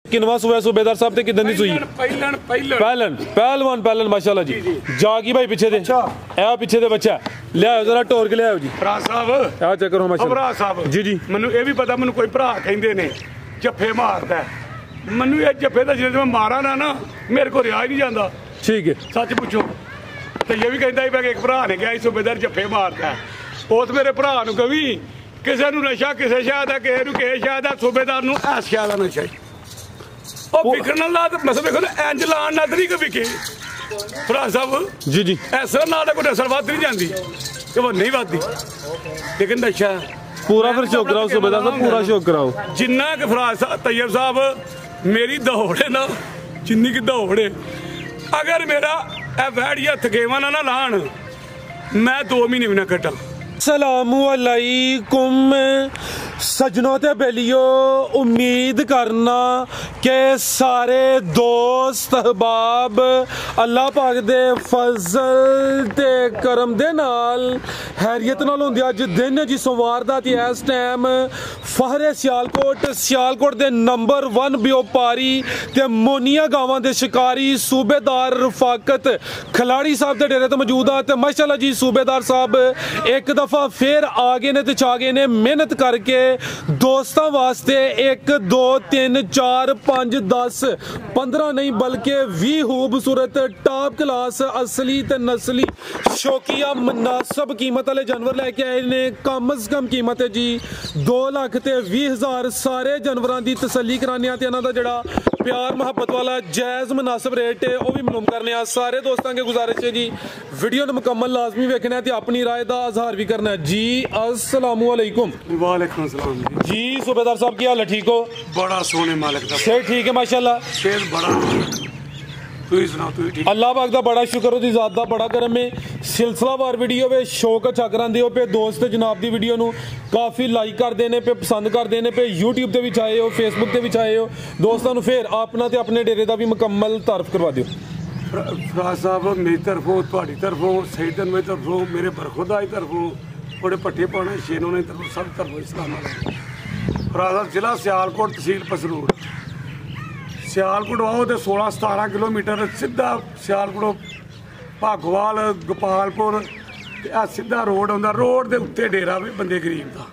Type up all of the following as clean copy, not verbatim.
किनवा सुबह सूबेदार साहब ते किदन दी सुई पहलवान माशाल्लाह जी जागी भाई पीछे दे ए पीछे दे बच्चा ले आओ जरा टोर के ले आओ जी भरा साहब आ चेक करो माशाल्लाह भरा साहब जी मैनू ये भी पता मैनू कोई भरा कहंदे ने जफ्फे मारदा मैनू ये जफ्फे दा जिस मैं मारा ना मेरे को रिहा ही नहीं जांदा ठीक है सच पूछो ते ये भी कहंदा है कि एक भरा ने कहा सूबेदार जफ्फे मारदा उस मेरे भरा नू कभी किसे नू नशा किसे शायद है किसे नू किसे शायद है सूबेदार नू ऐस शायद नशा विकण ला मसल देखो इंज लाण ना तरी विके भरा साहब जी इस तरह ना कोई नस्ल वध नहीं जाती कि वो नहीं वधदी लेकिन नशा पूरा फिर शौक कराओ सूबेदार साहब पूरा शौक कराओ जिन्ना कि फराज तैयब साहब मेरी दौड़ है ना जिन्नी की दौड़ है अगर मेरा वैड़िया थकेवा ना लाण मैं 2 महीने भी ना कटा अस्सलामु अलैकुम सजनों ते बेलियो उम्मीद करना के सारे दोस्त अहबाब अल्लाह पाक दे फजल ते करम दे नाल हैरियत नाल होंदे अज दिन जी सोमवार दा ते इस टाइम फहरे सियालकोट दे नंबर 1 व्यापारी ते मोनिया गावां दे शिकारी सूबेदार रफाकत खिलाड़ी साहब दे डेरे ते मौजूद आ ते माशाअल्लाह जी सूबेदार साहब एक दफा फिर आ गए ने ते चा गए ने मेहनत करके दोस्तों वास्ते 1 2 3 4 5 10 15 नहीं बल्कि 20 खूबसूरत टॉप क्लास असली ते नस्ली शौकिया मुनासब कीमत वाले जानवर लेके आए ने कम अज कम कीमत है जी 2 लाख ते 20,000 सारे जानवरों की तसल्ली कराने ते इन्हां दा जेड़ा प्यार मुहब्बत वाला जायज़ मुनासिब रेट है वह भी मालूम करने सारे दोस्तों के गुजारिश है जी वीडियो ने मुकम्मल लाजमी वेखना है अपनी राय का इजहार भी करना है जी। अस्सलामु अलैकुम। वालेकुम सलाम जी सूबेदार साहब क्या हाल है ठीक हो बड़ा सोने मालिक दा सेहत ठीक है माशाल्लाह सेहत बड़ा तू सुनाओ तू ठीक अल्लाह पाक दा बड़ा शुक्र ओदी ज़ात दा बड़ा करम है सिलसिलावार वीडियो वे शौक अच्छा करांदे हो पे दोस्त जनाब दी वीडियो नू काफ़ी लाइक करते हैं पे पसंद करते हैं पे यूट्यूब ते भी आए हो फेसबुक ते भी आए हो दोस्तों नू फिर अपना ते अपने डेरे दा भी मुकम्मल तारफ करवा दियो फराज साहब मेरी तरफों तुहाडी तरफों सईदन मेरी तरफों मेरे बरखुदा की तरफों बड़े पट्टे पाने शेनों ने तरफों सब तरफों इस्लाम फराज साहब जिला सियालकोट तहसील पसरूर सियालकोट आओ तो 16-17 किलोमीटर सीधा सियालकोट भागोवाल गोपालपुर सीधा रोड आंदा रोड के उत्ते डेरा बंदे गरीब का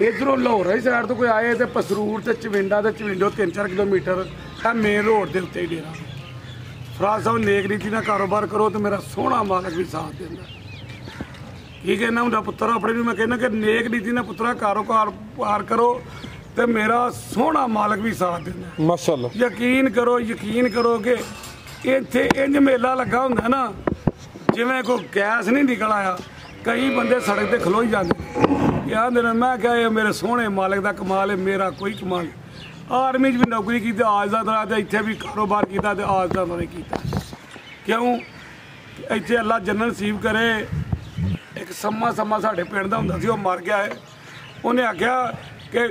इधरों लाहौर की साइड तो कोई आए तो पसरूर तो चविंडा तो चविंडो 3-4 किलोमीटर मेन रोड के उत्ते डेरा फराज साहब नेक नीति ना कारोबार करो तो मेरा सोहना मालक भी साथ देता की कहना हूँ पुत्र अपने भी मैं कहना कि नेक नीति ना पुत्रा कारोबार करो तो मेरा सोहना मालक भी साथ देता माशाल्लाह यकीन करो कि इत्थे इंज मेला लगा होंदा ना जिवें कोई गैस नहीं निकल आया कई बंदे सड़क ते खलोई जाते आंदे ने मैं क्या मेरे सोहने मालक का कमाल है मेरा कोई कमाल आर्मी भी नौकरी की आज का इतने भी कारोबार किया आज का नहीं किया क्यों इतने अल्लाह जन्नत नसीब करे एक समा साढ़े पिंड का होंदा सी वो मर गया है उन्हें आख्या कि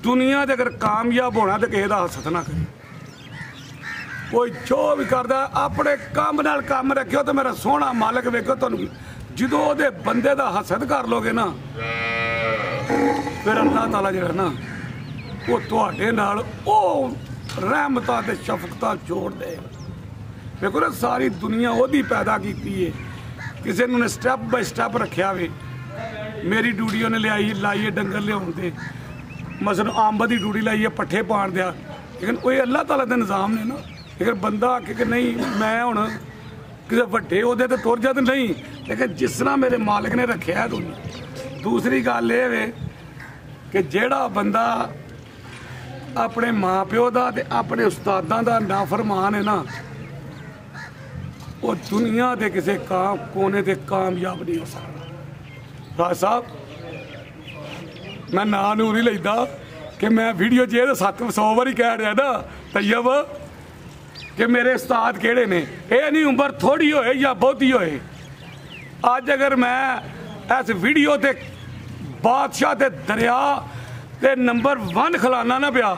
दुनिया से अगर कामयाब होना तो किसी का हसद ना करे कोई जो भी करता अपने काम नाल काम रखियो तो मेरा सोहना मालक वेखो तुम जो वो बंदे का हसद कर लोगे ना फिर अल्लाह ताला जो ना वो तुहाडे नाल ओ रहमतां ते शफकतां जोड़ दे देखो ना सारी दुनिया ओदी पैदा की है किसी ने स्टैप बाय स्टैप रखा वे मेरी ड्यूटी उन्हें लाई है डंगर लिया मसलन अंब की ड्यूटी लाई है पट्ठे पाण दिया लेकिन वो अल्लाह ताला के निज़ाम ने ना लेकिन बंदा आखे कि नहीं मैं हुण किसी वड्डे ओहदे ते तुर जा तो नहीं लेकिन जिस तरह मेरे मालिक ने रखा है दुनिया दूसरी गल ये वे कि जेड़ा बंदा अपने माँ प्यो का अपने उस्तादा का नाफरमान है ना वो दुनिया के किसी कोने से कामयाब नहीं हो सकता राज साहब मैं ना नू नहीं लेता कि मैं वीडियो च 700 बारी कह रहा ना तैयब कि मेरे उस्ताद केड़े ने यह नहीं उम्र थोड़ी होए या बहुती होए अज अगर मैं इस वीडियो ते बादशाह ते दरिया ते नंबर 1 खिलाना ना पिया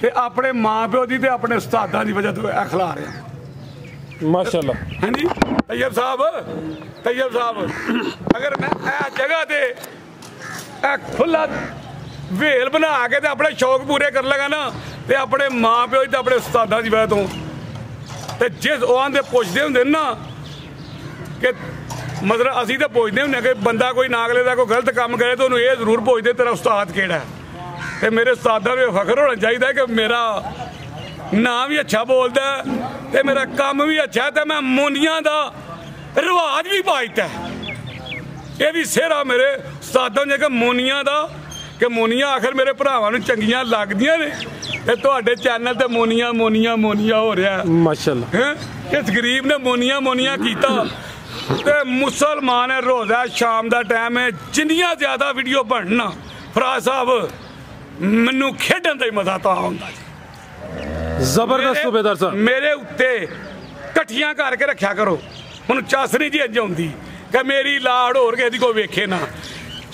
ते अपने माँ प्यो की ते अपने उस्तादा की वजह तो खिला रहा माशाल्लाह हाँ जी तैयब साहब अगर मैं जगह ते खुला वेल बना के अपने शौक पूरे कर लगा ना ਤੇ ਆਪਣੇ ਮਾਂ ਪਿਓ ਤੇ ਆਪਣੇ ਉਸਤਾਦਾਂ ਦੀ ਵਜ੍ਹਾ ਤੋਂ ਤੇ ਜਿਸ ਉਹ ਆਂਦੇ ਪੁੱਛਦੇ ਹੁੰਦੇ ਨਾ ਕਿ ਮਤਲਬ ਅਸੀਂ ਤਾਂ ਪੁੱਛਦੇ ਹੁੰਦੇ ਕਿ ਬੰਦਾ ਕੋਈ ਨਾਗਲੇ ਦਾ ਕੋਈ ਗਲਤ ਕੰਮ ਕਰੇ ਤਾਂ ਉਹਨੂੰ ਇਹ ਜ਼ਰੂਰ ਪੁੱਛਦੇ ਤੇਰਾ ਉਸਤਾਦ ਕਿਹੜਾ ਤੇ ਮੇਰੇ ਉਸਤਾਦਾਂ ਨੂੰ ਫਖਰ ਹੋਣਾ ਚਾਹੀਦਾ ਕਿ ਮੇਰਾ ਨਾਂ ਵੀ ਅੱਛਾ ਬੋਲਦਾ ਤੇ ਮੇਰਾ ਕੰਮ ਵੀ ਅੱਛਾ ਤੇ ਮੈਂ ਮੋਨੀਆਂ ਦਾ ਰਿਵਾਜ ਵੀ ਪਾਇਤਾ ਇਹ ਵੀ ਸਿਹਰਾ ਮੇਰੇ ਉਸਤਾਦਾਂ ਨੇ ਕਿ ਮੋਨੀਆਂ ਦਾ ਕਿ ਮੋਨੀਆਂ ਆਖਰ ਮੇਰੇ ਭਰਾਵਾਂ ਨੂੰ ਚੰਗੀਆਂ ਲੱਗਦੀਆਂ ਨੇ ਤੇ ਤੁਹਾਡੇ ਚੈਨਲ ਤੇ ਮੋਨੀਆਂ ਹੋ ਰਿਹਾ ਮਾਸ਼ਾਅੱਲਾ ਇਸ ਗਰੀਬ ਨੇ ਮੋਨੀਆਂ ਕੀਤਾ ਤੇ ਮੁਸਲਮਾਨ ਹੈ ਰੋਜ਼ਾ ਸ਼ਾਮ ਦਾ ਟਾਈਮ ਹੈ ਜਿੰਨੀਆਂ ਜ਼ਿਆਦਾ ਵੀਡੀਓ ਬਣਨਾ ਫਰਾਜ਼ ਸਾਹਿਬ ਮੈਨੂੰ ਖੇਡਣ ਦਾ ਹੀ ਮਜ਼ਾ ਤਾਂ ਆਉਂਦਾ ਜੀ ਜ਼ਬਰਦਸਤ ਸੂਬੇਦਾਰ ਸਾਹਿਬ ਮੇਰੇ ਉੱਤੇ ਇਕੱਠੀਆਂ ਕਰਕੇ ਰੱਖਿਆ ਕਰੋ ਹੁਣ ਚਾਸਰੀ ਜੀ ਇੰਜ ਆਉਂਦੀ ਕਿ ਮੇਰੀ ਲਾੜ ਹੋਰ ਕਿਸੇ ਦੀ ਕੋਈ ਵੇਖੇ ਨਾ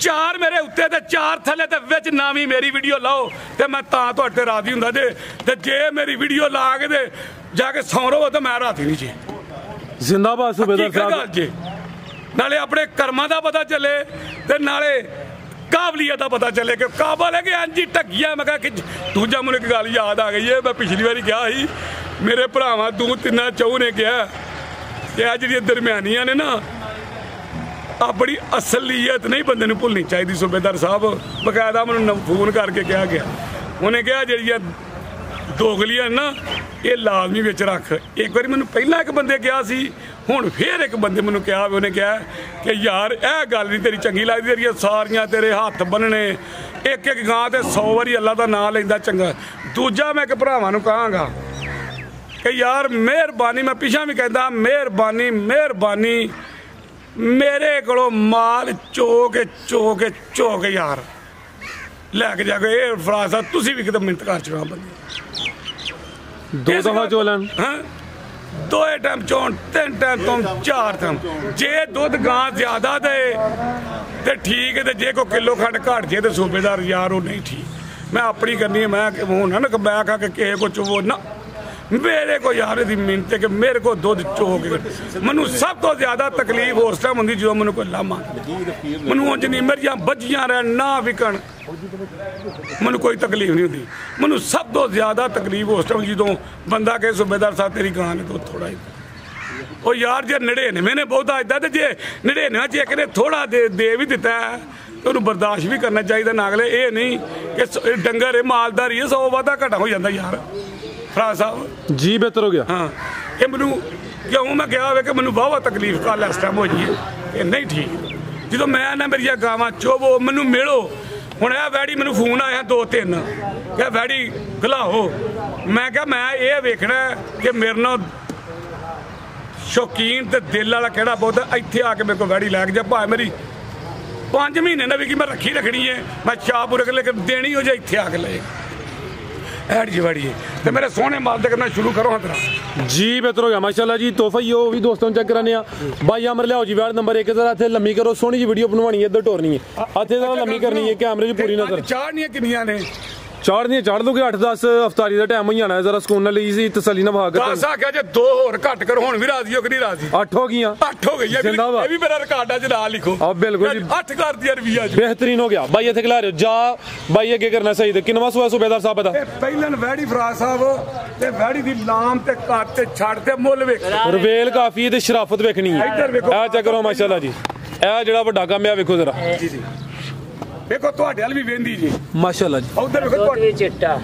4 ਮੇਰੇ ਉੱਤੇ ਤੇ 4 ਥੱਲੇ ਤੇ ਵਿੱਚ ਨਾ ਵੀ ਮੇਰੀ ਵੀਡੀਓ ਲਾਓ ਤੇ ਮੈਂ ਤਾਂ ਤੁਹਾਡੇ ਤੇ ਰਾਜ਼ੀ ਹੁੰਦਾ ਜੇ ਤੇ ਜੇ ਮੇਰੀ ਵੀਡੀਓ ਲਾ ਕੇ ਤੇ ਜਾ ਕੇ ਸੌਂ ਰਹੋ ਤਾਂ ਮੈਂ ਰਾਜ਼ੀ ਨਹੀਂ ਜੀ ਜ਼ਿੰਦਾਬਾਦ ਸੂਬੇਦਾਰ ਸਾਹਿਬ ਜੀ ਨਾਲੇ ਆਪਣੇ ਕਰਮਾਂ ਦਾ ਪਤਾ ਚੱਲੇ ਤੇ ਨਾਲੇ ਕਾਬਲੀਅਤ ਦਾ ਪਤਾ ਚੱਲੇ ਕਿ ਕਾਬਲ ਹੈ ਕਿ ਇੰਜੀ ਢੱਗੀਆਂ ਮੈਂ ਕਿਹਾ ਕਿ ਦੂਜਾ ਮੈਨੂੰ ਇੱਕ ਗੱਲ ਯਾਦ ਆ ਗਈ ਹੈ ਮੈਂ ਪਿਛਲੀ ਵਾਰੀ ਕਿਹਾ ਸੀ ਮੇਰੇ ਭਰਾਵਾਂ 2-3 ਚੌ ਨੇ ਕਿਹਾ ਕਿ ਇਹ ਜਿਹੜੀਆਂ ਦਰਮਿਆਨੀਆਂ ਨੇ ਨਾ ਆਪਣੀ ਅਸਲੀਅਤ ਨਹੀਂ ਬੰਦੇ ਨੂੰ ਭੁੱਲਣੀ ਚਾਹੀਦੀ ਸੂਬੇਦਾਰ ਸਾਹਿਬ ਬਕਾਇਦਾ ਮੈਨੂੰ ਫੋਨ ਕਰਕੇ ਕਿਹਾ ਗਿਆ ਉਹਨੇ ਕਿਹਾ ਜਿਹੜੀਆਂ ਦੋਗਲੀਆਂ ਨਾ ਇਹ ਲਾਜ਼ਮੀ ਵਿੱਚ ਰੱਖ ਇੱਕ ਵਾਰੀ ਮੈਨੂੰ ਪਹਿਲਾਂ ਇੱਕ ਬੰਦੇ ਕਿਹਾ ਸੀ ਹੁਣ ਫੇਰ ਇੱਕ ਬੰਦੇ ਮੈਨੂੰ ਕਿਹਾ ਉਹਨੇ ਕਿਹਾ ਕਿ ਯਾਰ ਇਹ ਗੱਲ ਨਹੀਂ ਤੇਰੀ ਚੰਗੀ ਲੱਗਦੀ ਤੇਰੀਆਂ ਸਾਰੀਆਂ ਤੇਰੇ ਹੱਥ ਬੰਨਣੇ ਇੱਕ ਗਾਂ ਤੇ 100 ਵਾਰੀ ਅੱਲਾ ਦਾ ਨਾਂ ਲੈਂਦਾ ਚੰਗਾ ਦੂਜਾ ਮੈਂ ਇੱਕ ਭਰਾਵਾਂ ਨੂੰ ਕਹਾਂਗਾ ਕਿ ਯਾਰ ਮਿਹਰਬਾਨੀ ਮੈਂ ਪਿਛਾਂ ਵੀ ਕਹਿੰਦਾ ਮਿਹਰਬਾਨੀ ਮੇਰੇ ਕੋਲੋਂ ਮਾਲ ਚੋ ਕੇ ਯਾਰ ਲੈ ਕੇ ਜਾ ਕੇ ਇਹ ਫਰਾਜ਼ ਸਾਹਿਬ ਤੁਸੀਂ ਵੀ ਕਿਤੇ ਮਿਹਨਤ ਕਰ ਚੁੱਕਾ ਬੰਦੇ 2 ਦਫਾ ਚੋਲਣ ਹਾਂ 2 ਟਾਈਮ ਚੋਣ 3 ਟਾਈਮ ਤੋਂ 4 ਟਾਈਮ ਜੇ ਦੁੱਧ ਗਾਂ ਜ਼ਿਆਦਾ ਤੇ ਠੀਕ ਹੈ ਤੇ ਜੇ ਕੋਈ ਕਿਲੋ ਖੰਡ ਘਟ ਜੇ ਤੇ ਸੂਬੇਦਾਰ ਯਾਰ ਉਹ ਨਹੀਂ ਠੀਕ ਮੈਂ ਆਪਣੀ ਕਰਨੀ ਮੈਂ ਹੁਣ ਨਾ ਮੈਂ ਆਖਾਂ ਕਿ ਕਿਸੇ ਕੋ ਚੋ ਨਾ ਮੇਰੇ को यार दी मिन्नत है कि मेरे को दुध चो के मैनू सब तो ज्यादा तकलीफ उस टाइम होंगी जो मैनू कोई लामा मैनू उंज नहीं मेरिया बजियां रह ना विकन मैनू कोई तकलीफ नहीं होती मैनू सब तो ज्यादा तकलीफ उस टाइम जो बंदा कहे सूबेदार साहब तेरी गां ने दुध थोड़ा ही और यार जे 99 ने बहुत आजता तो जे 99 च एक ने थोड़ा दे भी दिता है तो उन्होंने बर्दाश्त भी करना चाहिए ना अगले ये नहीं कि डंगर है मालदारी है 100 वाधा घटा हो जाता यार फराज साहब जी बेहतर हो गया हाँ ये मैनू क्यों मैं कहा कि मैनू बहुत तकलीफ कल इस टाइम हो जी ये नहीं ठीक जो मैं ना मेरिया गावां चोवो मैनू मिलो हूँ यह वैड़ी मैनू फोन आया 2-3 क्या वैड़ी खिलाओ मैं क्या मैं ये वेखना कि मेरे नाल शौकीन ते दिल वाला केड़ा बहुत इत्थे आके मेरे को वैड़ी लैके जा भाई मेरी 5 महीने ना भी मैं रखनी है मैं चाह पूरे लेकिन देनी हो जाए इत्थे आके ले ऐड जी वाड़ी है तो मेरे सोने मालदे करना शुरू करो हाँ जी बेहतर हो गया माशाल्लाह जी तोहफा ही भी दोस्तों चेक कराने भाई अमर लियाओ जी वार्ड नंबर 1 जरा इत्थे लम्मी करो सोहनी जी वीडियो बनवानी है इधर टोरनी है इत्थे जरा लम्मी करनी है कैमरे च पूरी नजर चाड़नियां किन्नियां ने चाड़ दोगे 8-10 अफतारी का टाइम हो जाना जरा सुकून नाल इजी तसल्ली नाल भाग कर 10 आख्या जे 2 होर घट कर हुण भी राजी हो कि नहीं राजी 8 हो गईयां 8 हो गई ये भी मेरा रिकॉर्ड च नाल लिखो अब बिल्कुल जी 8 कर दिया रविया जी बेहतरीन हो गया भाई इत्थे खिला रहे हो जा भाई अगे करना सही ते किनवा सुआ सूबेदार साहब दा पहलन वैड़ी फराज साहब ते वैड़ी दी लाम ते काट ते छड़ ते मुੱਲ वेख रवेल काफी ते शराफत वेखनी है आ चेक करो माशाल्लाह जी ए जेड़ा बड़ा काम है वेखो जरा जी जी देखो ਤੁਹਾਡੇ ਵਾਲ ਵੀ ਵੇਂਦੀ ਜੀ माशाल्लाह जी ਉਧਰ ਵੇਖੋ ਤੁਹਾਡੇ चिट्टा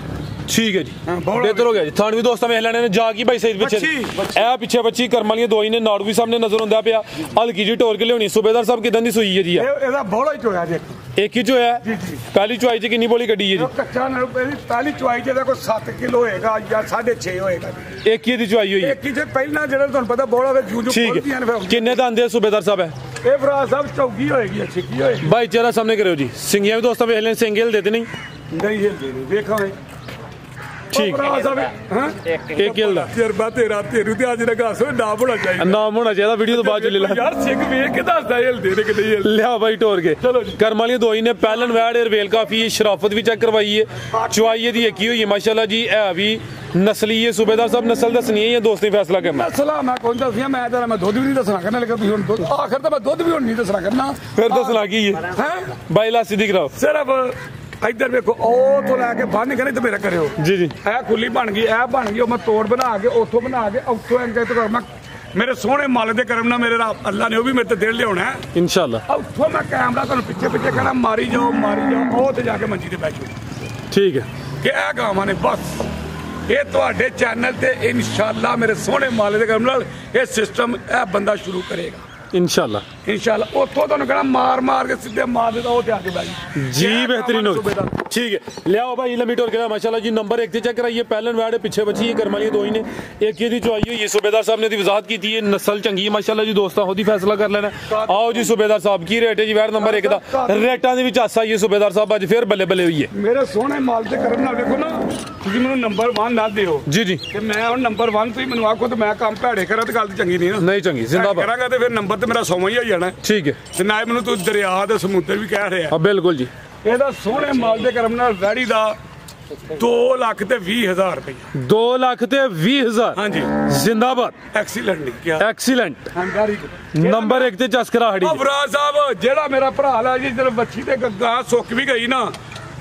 ठीक है जी बेहतर हो गया जी थान भी दोस्तों वेख लेने ने जा की भाई सही पीछे ए पीछे बच्ची करम वाली दवाई ने नाड़ू भी सामने नजर आंदा पिया हल्की जी टोर के लियानी सूबेदार साहब किदां दी सूई है जी ਇਹਦਾ ਬੋਲਾ ਹੀ ਚੋਇਆ ਜੀ एक ही जो है पहली चुआई च कितनी बोली कड्डी है जी ਕੱਚਾ ਨਾਲ ਪਹਿਲੀ ਚੁਆਈ ਜਿਹਦਾ ਕੋਈ 7 ਕਿਲੋ ਹੋਏਗਾ ਜਾਂ 6.5 ਹੋਏਗਾ एक ही दी चुआई हुई है ਇੱਕ ਹੀ ਪਹਿਲਾਂ ਜਿਹੜਾ ਤੁਹਾਨੂੰ ਪਤਾ ਬੋਲਾ ਵੇ ਜੂ ठीक है किन्ने दांदे सूबेदार साहब है ਇਹ ਫਰਾਜ਼ ਸਾਹਿਬ ਚੌਗੀ ਹੋਏਗੀ ਅੱਛੀ ਕੀ ਹੋਏਗੀ भाई चेहरा सामने करो जी सिंगियां भी दोस्तों वेख लें सिंगल देते नहीं ਨਹੀਂ ਹਿਲਦੇ ਨਹੀਂ ਵੇਖਾਂਗੇ ठीक ਫਰਾਜ਼ ਸਾਹਿਬ ਹਾਂ एक हिल दा ਤਜਰਬਾ ਤੇਰਾ ਤੇਰੂ ਤੇ ਅੱਜ ਲਗਾ ਸੋ ਨਾਮ ਹੋਣਾ ਚਾਹੀਦਾ नाम होना चाहिए वीडियो तो बाद च ले ला ਯਾਰ ਸਿੰਘ ਵੇਖ ਕੇ ਦੱਸਦਾ ਹਿਲਦੇ ਨੇ ਕਿ ਨਹੀਂ ਹਿਲਦੇ लिया भाई टोर के चलो जी। करम वाली दवाई ने पहलन वैड रवेल काफी शराफत भी चेक करवाई है चुआई दी एक ही हुई है माशाल्लाह जी है भी नस्ली है सूबेदार साहब नस्ल दसनी है या दोस्ती फैसला करना ਸਲਾਮ ਮੈਂ ਕੋਈ ਦੱਸਿਆ ਮੈਂ ਤਾਂ ਮੈਂ ਦੁੱਧ ਵੀ ਨਹੀਂ ਦੱਸਣਾ ਕਰਨਾ ਲੇਕਿਨ ਤੁਸੀਂ ਹੁਣ ਦੁੱਧ ਆਖਰ ਤਾਂ ਮੈਂ ਦੁੱਧ ਵੀ ਹੁਣ ਨਹੀਂ ਦੱਸਣਾ ਕਰਨਾ फिर दसना की है ਹੈ भाई लासी दिख रहा हो ਸਿਰਫ ਇੱਧਰ ਵੇਖੋ ਉਹ ਤੋਂ ਲੈ ਕੇ ਬੰਨ ਕੇ ਨਹੀਂ ਤੇ ਮੇਰਾ ਕਰਿਓ ਜੀ ਜੀ ਇਹ ਖੁੱਲੀ ਬਣ ਗਈ ਇਹ ਬਣ ਗਈ ਉਹ ਮੈਂ ਤੋੜ ਬਣਾ ਕੇ ਉੱਥੋਂ ਬਣਾ ਕੇ ਉੱਥੋਂ ਐਂਗੇ ਤੋਂ ਮੈਂ ਮੇਰੇ ਸੋਹਣੇ ਮਾਲਕ ਦੇ ਕਰਮ ਨਾਲ ਮੇਰੇ ਅੱਲਾ ਨੇ ਉਹ ਵੀ ਮੇਰੇ ਤੇ ਦਿਲ ਲਿਆਉਣਾ ਹੈ ਇਨਸ਼ਾਅੱਲਾ। ਉੱਥੋਂ ਮੈਂ ਕੈਮਰਾ ਤੁਹਾਨੂੰ ਪਿੱਛੇ ਪਿੱਛੇ ਕਹਿਣਾ ਮਾਰੀ ਜਾਓ ਉਹ ਤੇ ਜਾ ਕੇ ਮੰਜੀ ਤੇ ਬਹਿ ਜਾਓ ਠੀਕ ਹੈ ਕਿ ਇਹ ਗਾਵਾਂ ਨੇ ਬਸ ਇਹ ਤੁਹਾਡੇ ਚੈਨਲ ਤੇ ਇਨਸ਼ਾਅੱਲਾ ਮੇਰੇ ਸੋਹਣੇ ਮਾਲਕ ਦੇ ਕਰਮ ਨਾਲ ਇਹ ਸਿਸਟਮ ਇਹ ਬੰਦਾ ਸ਼ੁਰੂ ਕਰੇਗਾ ਇਨਸ਼ਾਅੱਲਾ ਇਨਸ਼ਾਅੱਲਾ ਉੱਥੋਂ ਤੁਹਾਨੂੰ ਕਹਿਣਾ ਮਾਰ ਕੇ ਸਿੱਧੇ ਮਾਰ ਦੇਦਾ ਉਹ ਤੇ ਆ ਕੇ ਬਹਿ जी बेहतरीन हो ठीक है लियाओ भाई लम्बी टोर के माशाल्लाह जी नंबर एक से चेक कराइए पहले वैड पिछे बची है करमाली दो ही ने एक ये जो आई है ये सूबेदार साहब ने वजाहत की थी ये नस्ल चंगी है माशाल्लाह जी दोस्तों खुद ही फैसला कर लेना आओ जी सूबेदार साहब की रेट है जी वैड नंबर एक का रेटा ਦੇ ਵਿੱਚ ਹਾਸਾ ਇਹ सूबेदार साहब ਅੱਜ ਫੇਰ ਬੱਲੇ ਬੱਲੇ ਹੋਈ ਹੈ ਮੇਰੇ ਸੋਹਣੇ ਮਾਲ ਦੇ ਕਰਮ ਨਾਲ ਵੇਖੋ ਨਾ ਤੁਸੀਂ ਮੈਨੂੰ ਨੰਬਰ 1 ਨਾ ਦਿਓ ਜੀ ਜੀ ਤੇ ਮੈਂ ਹੁਣ ਨੰਬਰ 1 ਤੁਸੀਂ ਮੈਨੂੰ ਆਖੋ ਤੇ ਮੈਂ ਕੰਮ ਭੈੜੇ ਕਰਾਂ ਤੇ ਗੱਲ ਤੇ ਚੰਗੀ ਨਹੀਂ ਨਾ ਨਹੀਂ ਚੰਗੀ ਜ਼ਿੰਦਾਬਾਦ ਕਰਾਂਗਾ ਤੇ ਫਿਰ ਨੰਬਰ ਤੇ ਮੇਰਾ 100 ਹੀ ਹੋ ਜਾਣਾ ਠੀਕ ਹੈ ਤੇ ਨਾ ਮੈਨੂੰ ਤੂੰ ਦਰਿਆ ਤੇ ਸਮੁੰਦਰ ਵੀ ਕਹਿ ਰਿਹਾ ਹਾਂ ਬਿਲਕੁਲ ਜੀ ਇਹਦਾ ਸੋਹਣੇ ਮਾਲ ਦੇ ਕਰਮ ਨਾਲ ਵੈੜੀ ਦਾ 2,20,000 ਰੁਪਏ 2,20,000 ਹਾਂਜੀ ਜ਼ਿੰਦਾਬਾਦ ਐਕਸੀਲੈਂਟ ਨਹੀਂ ਕਿਹਾ ਐਕਸੀਲੈਂਟ ਹੰਗਾਰੀ ਨੰਬਰ 1 ਤੇ ਚਸਕਰਾ ਹੜੀ ਫਰਾਜ਼ ਸਾਹਿਬ ਜਿਹੜਾ ਮੇਰਾ ਭਰਾ ਲਾ ਜੀ ਜਦੋਂ ਬੱਚੀ ਤੇ ਗਾਂ ਸੁੱਕ ਵੀ ਗਈ ਨਾ